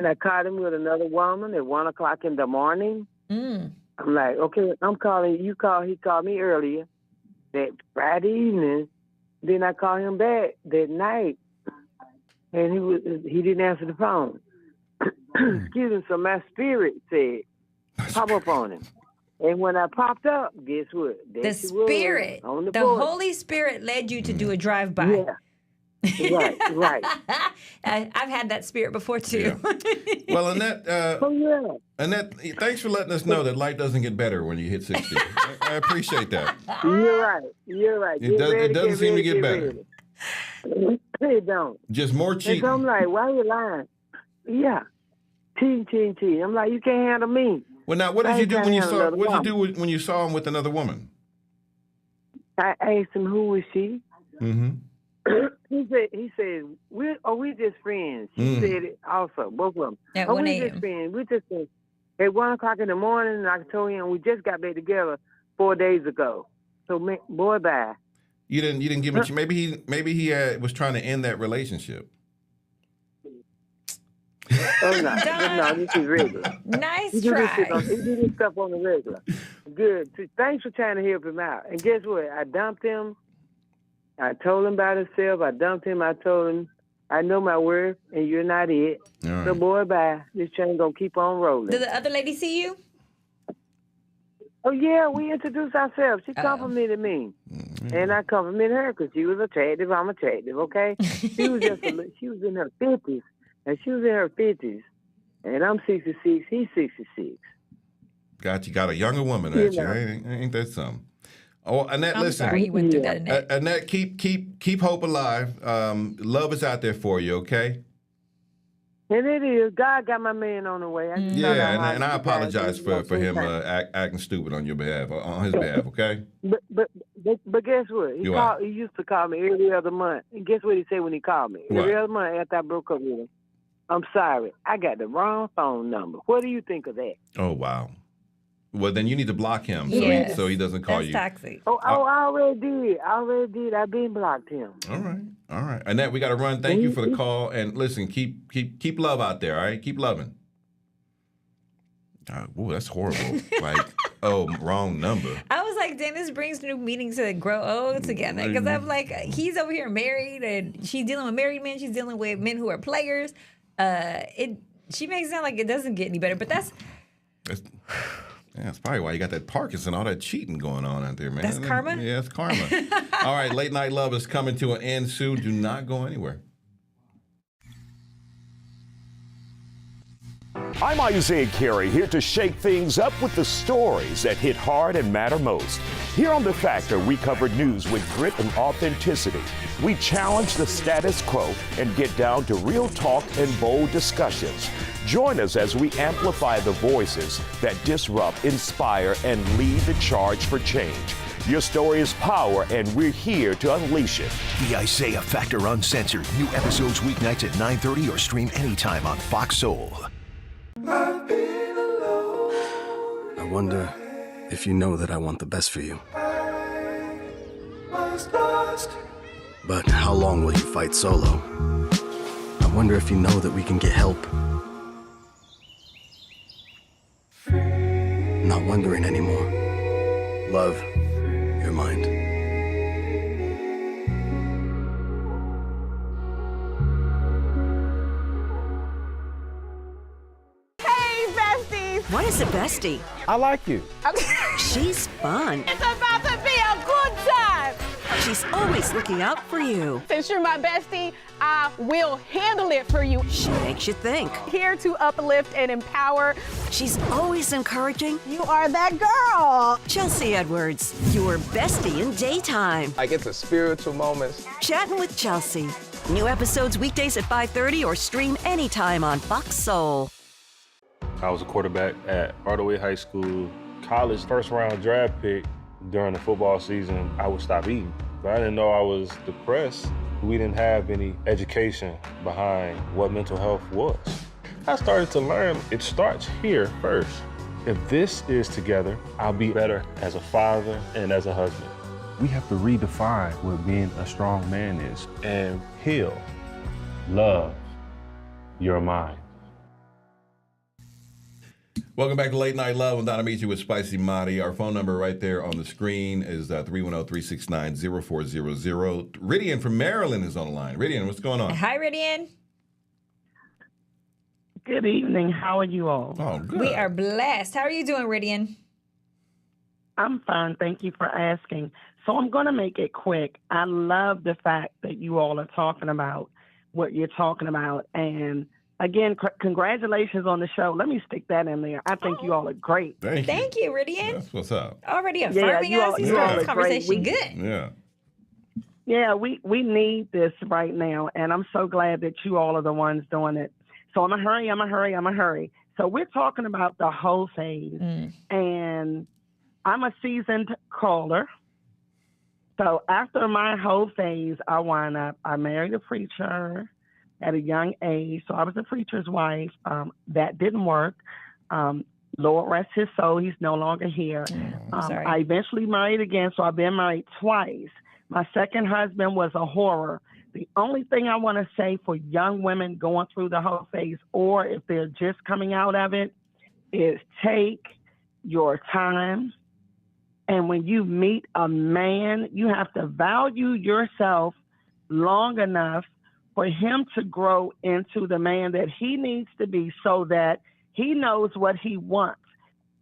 I caught him with another woman at 1 o'clock in the morning. I'm like, okay, I'm calling you. He called me earlier that Friday evening. Then I called him back that night, and he didn't answer the phone. Excuse me. So my spirit said, pop up on him. And when I popped up, guess what? There The she was, Spirit, on the porch. Holy Spirit led you to do a drive-by. Yeah. Right. I've had that spirit before too. Well, Annette, Annette, thanks for letting us know that life doesn't get better when you hit 60. I appreciate that. You're right. It doesn't seem to get better. It don't. Just more And cheating. so I'm like, why are you lying? Yeah. Cheating. I'm like, you can't handle me. Well, now, what did you do when you saw? What did you do when you saw him with another woman? I asked him who was she. Mm-hmm. He said, we just friends. She said it also, both of them. At 1 we a.m. just friends. We just friends. At 1 o'clock in the morning, and I told him we just got back together 4 days ago. So, boy, bye. You didn't give him. Maybe he was trying to end that relationship. Oh no, this is regular. Nice try. He do this stuff on the regular. Good. Thanks for trying to help him out. And guess what? I dumped him. I told him about himself. I dumped him. I told him, I know my worth, and you're not it. All So, right. boy, bye. This train gonna keep on rolling. Did the other lady see you? Oh yeah, we introduced ourselves. She complimented me, and I complimented her because she was attractive. I'm attractive. Okay, she was she was in her 50s, and she was in her 50s, and I'm 66. He's 66. Got a younger woman, You at you. know. Ain't that something? Oh, Annette, I'm listen. sorry you went through that, Annette. Annette, keep hope alive. Love is out there for you, okay? And it is. God got my man on the way. I just thought Yeah, I'd and I you guys apologize know for him sometime. acting stupid on your behalf, on his behalf, okay? But guess what? You are. He used to call me every other month. And guess what he said when he called me? What? Every other month after I broke up with him. I'm sorry. I got the wrong phone number. What do you think of that? Oh, wow. Well, then you need to block him so he doesn't call you. toxic. Oh, I already did. I've been blocked him. All right. Annette, we got to run. Thank you for the call. And listen, keep love out there, all right? Keep loving. Ooh, that's horrible. Wrong number. I was like, Dennis brings new meetings to grow old together. Because I'm like, he's over here married, and she's dealing with married men. She's dealing with men who are players. She makes it sound like it doesn't get any better, but that's probably why you got that Parkinson, all that cheating going on out there, man. That's karma? Yeah, it's karma. All right, Late Night Love is coming to an end soon. Do not go anywhere. I'm Isaiah Carey, here to shake things up with the stories that hit hard and matter most. Here on The Factor, we cover news with grit and authenticity. We challenge the status quo and get down to real talk and bold discussions. Join us as we amplify the voices that disrupt, inspire, and lead the charge for change. Your story is power, and we're here to unleash it. The Isaiah Factor Uncensored. New episodes weeknights at 9:30 or stream anytime on Fox Soul. I wonder if you know that I want the best for you. But how long will you fight solo? I wonder if you know that we can get help. Not wondering anymore. Love, your mind. Hey, besties! What is a bestie? I like you. She's fun. It's about to be a good time! She's always looking out for you. Since you're my bestie, I will handle it for you. She makes you think. Here to uplift and empower. She's always encouraging. You are that girl. Chelsea Edwards, your bestie in daytime. I get the spiritual moments. Chatting with Chelsea. New episodes weekdays at 5:30 or stream anytime on Fox Soul. I was a quarterback at Hardaway High School. College first round draft pick. During the football season, I would stop eating. But I didn't know I was depressed. We didn't have any education behind what mental health was. I started to learn it starts here first. If this is together, I'll be better as a father and as a husband. We have to redefine what being a strong man is and heal, love your mind. Welcome back to Late Night Love. I'm Donna Meachie with Spicy Marty. Our phone number right there on the screen is 310-369-0400. Ridian from Maryland is on the line. Ridian, what's going on? Hi, Ridian. Good evening. How are you all? Oh, good. We are blessed. How are you doing, Ridian? I'm fine. Thank you for asking. So I'm going to make it quick. I love the fact that you all are talking about what you're talking about. And again, congratulations on the show. Let me stick that in there. I think you all are great. Thank you, Ridian. That's what's up. Already affirming us. You started this conversation good. Yeah. Yeah, we need this right now, and I'm so glad that you all are the ones doing it. So I'm a hurry. So we're talking about the whole phase, and I'm a seasoned caller. So after my whole phase, I married a preacher at a young age. So I was a preacher's wife. That didn't work. Lord rest his soul. He's no longer here. I eventually married again. So I've been married twice. My second husband was a horror. The only thing I want to say for young women going through the whole phase, or if they're just coming out of it, is take your time. And when you meet a man, you have to value yourself long enough for him to grow into the man that he needs to be so that he knows what he wants.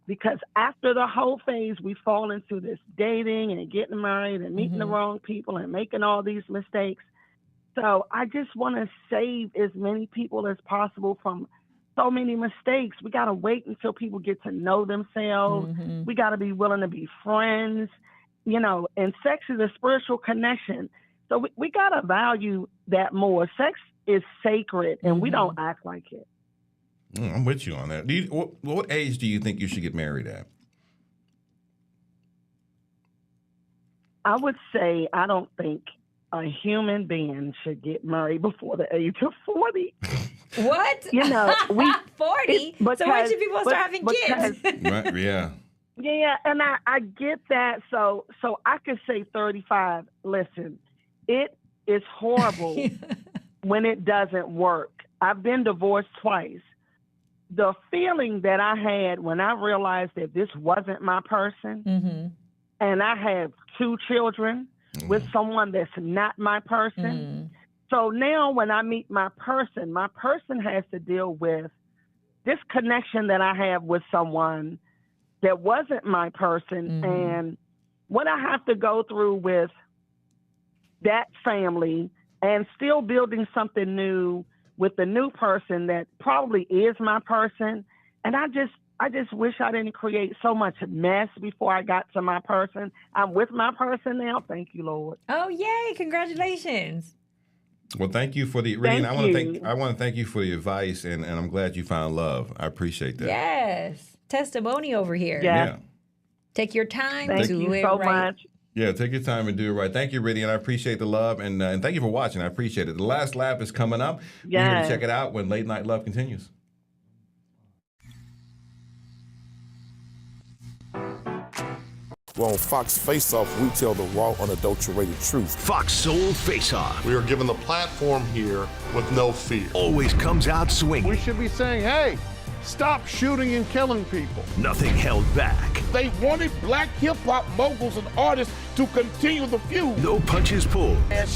Because after the whole phase, we fall into this dating and getting married and meeting the wrong people and making all these mistakes. So I just want to save as many people as possible from so many mistakes. We got to wait until people get to know themselves. We got to be willing to be friends, and sex is a spiritual connection. So we got to value that more. Sex is sacred, and we don't act like it. I'm with you on that. What age do you think you should get married at? I would say I don't think a human being should get married before the age of 40. What? We 40? So when should people start having kids? Right, yeah. Yeah, and I get that. So I could say 35. Listen, it is horrible when it doesn't work. I've been divorced twice. The feeling that I had when I realized that this wasn't my person, and I have 2 children with someone that's not my person. So now when I meet my person has to deal with this connection that I have with someone that wasn't my person, and what I have to go through with that family and still building something new with the new person that probably is my person. And I just wish I didn't create so much mess before I got to my person. I'm with my person now. Thank you, Lord. Oh, yay. Congratulations. Well, thank you for the reading. I want to thank you for the advice, and I'm glad you found love. I appreciate that. Yes. Testimony over here. Yeah. Take your time. Thank you so much. Yeah, take your time and do it right. Thank you, Riddy, and I appreciate the love, and thank you for watching. I appreciate it. The last laugh is coming up. You're here to check it out when Late Night Love continues. Well, on Fox Face Off, we tell the raw, unadulterated truth. Fox Soul Face Off. We are given the platform here with no fear. Always comes out swinging. We should be saying, hey, stop shooting and killing people. Nothing held back. They wanted black hip-hop moguls and artists to continue the feud. No punches pulled. And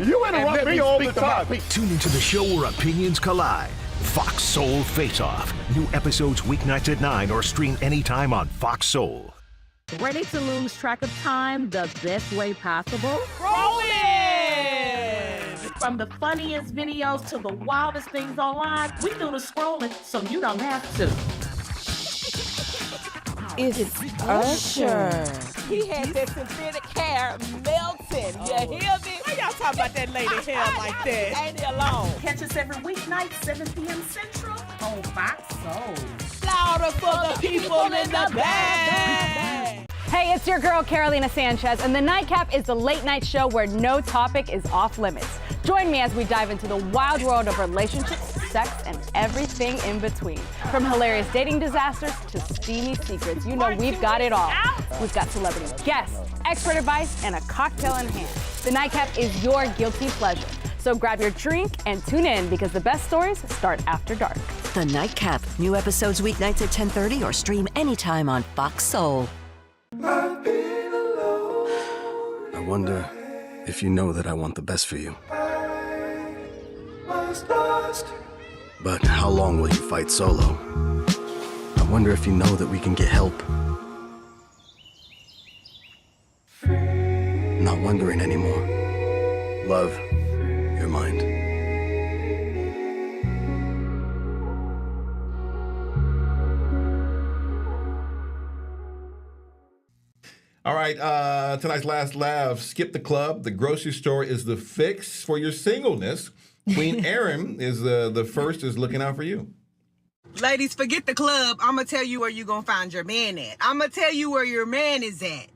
you interrupt me all the time. Tune into the show where opinions collide. Fox Soul Face Off. New episodes weeknights at 9 or stream anytime on Fox Soul. Ready to lose track of time the best way possible? Rolling! From the funniest videos to the wildest things online, we do the scrolling so you don't have to. It's Usher. He had that synthetic hair melting. You hear me? Why y'all talking about that lady hair like that? Ain't he alone? Catch us every weeknight, 7 p.m. Central on Fox Soul. Louder for the people in the back. Hey, it's your girl Carolina Sanchez, and the Nightcap is the late night show where no topic is off limits. Join me as we dive into the wild world of relationships, sex, and everything in between. From hilarious dating disasters to steamy secrets, you know we've got it all. We've got celebrity guests, expert advice, and a cocktail in hand. The Nightcap is your guilty pleasure. So grab your drink and tune in because the best stories start after dark. The Nightcap. New episodes weeknights at 10:30 or stream anytime on Fox Soul. I wonder if you know that I want the best for you. But how long will you fight solo? I wonder if you know that we can get help. Not wondering anymore. Love, your mind. All right, tonight's last laugh. Skip the club. The grocery store is the fix for your singleness. Queen Erin is the first is looking out for you. Ladies, forget the club. I'm going to tell you where you're going to find your man at. I'm going to tell you where your man is at.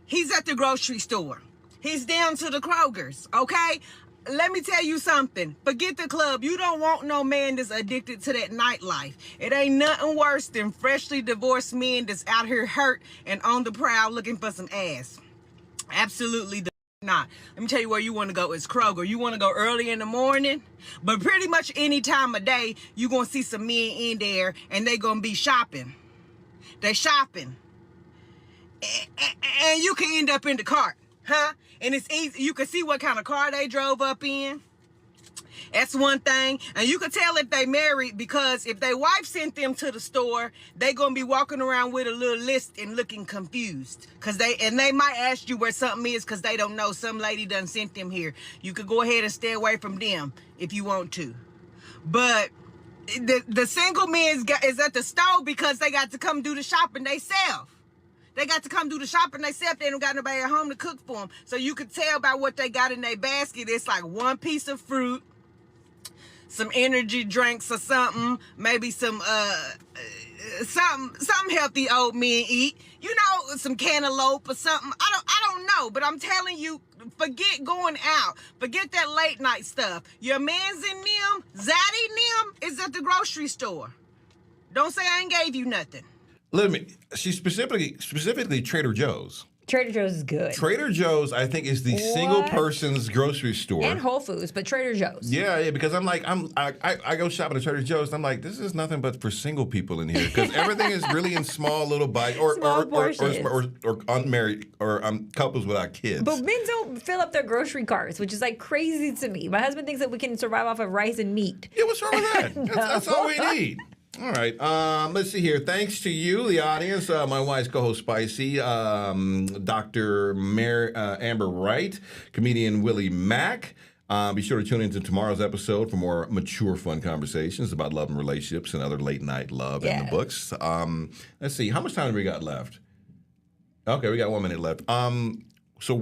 He's at the grocery store. He's down to the Kroger's, okay? Let me tell you something. Forget the club. You don't want no man that's addicted to that nightlife. It ain't nothing worse than freshly divorced men that's out here hurt and on the prowl looking for some ass. Absolutely not. Let me tell you where you want to go. It's Kroger. You want to go early in the morning, but pretty much any time of day, you're going to see some men in there and they going to be shopping. They shopping. And you can end up in the cart, huh? And it's easy. You can see what kind of car they drove up in. That's one thing. And you can tell if they married because if their wife sent them to the store, they going to be walking around with a little list and looking confused. They might ask you where something is because they don't know. Some lady done sent them here. You could go ahead and stay away from them if you want to. But the single men is at the store because they got to come do the shopping themselves. They got to come do the shopping themselves. They don't got nobody at home to cook for them. So you could tell by what they got in their basket. It's like one piece of fruit, some energy drinks or something, maybe some something healthy old men eat. You know, some cantaloupe or something. I don't know, but I'm telling you, forget going out. Forget that late night stuff. Your man's in them, Zaddy them is at the grocery store. Don't say I ain't gave you nothing. She specifically Trader Joe's. Trader Joe's is good. Trader Joe's, I think, is the single person's grocery store. And Whole Foods, but Trader Joe's. Yeah, because I go shopping at Trader Joe's, and I'm like, this is nothing but for single people in here because everything is really in small little bites or unmarried or couples without kids. But men don't fill up their grocery carts, which is like crazy to me. My husband thinks that we can survive off of rice and meat. Yeah, what's wrong with that? That's all we need. All right. Let's see here. Thanks to you, the audience, my wife's co-host Spicy, Dr. Amber Wright, comedian Willie Macc. Be sure to tune into tomorrow's episode for more mature, fun conversations about love and relationships and other late night love in the books. Let's see. How much time do we got left? Okay, we got 1 minute left. So,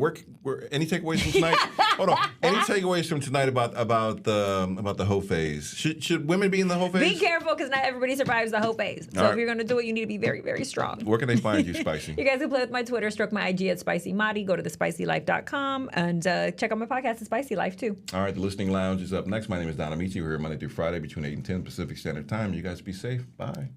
any takeaways from tonight? Hold on. Any takeaways from tonight about the hoe phase? Should women be in the hoe phase? Be careful, because not everybody survives the hoe phase. So if you're going to do it, you need to be very, very strong. Where can they find you, Spicy? You guys can play with my Twitter, stroke my IG at SpicyMadi. Go to thespicylife.com and check out my podcast, The Spicy Life, too. All right, the Listening Lounge is up next. My name is Don Amici. We're here Monday through Friday between 8 and 10 Pacific Standard Time. You guys be safe. Bye.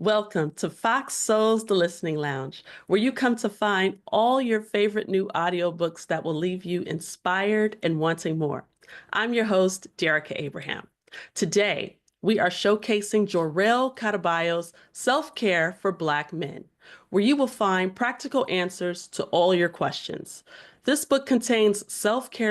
Welcome to Fox Soul's The Listening Lounge, where you come to find all your favorite new audiobooks that will leave you inspired and wanting more. I'm your host, Derica Abraham. Today, we are showcasing Jorel Caraballo's Self-Care for Black Men, where you will find practical answers to all your questions. This book contains self-care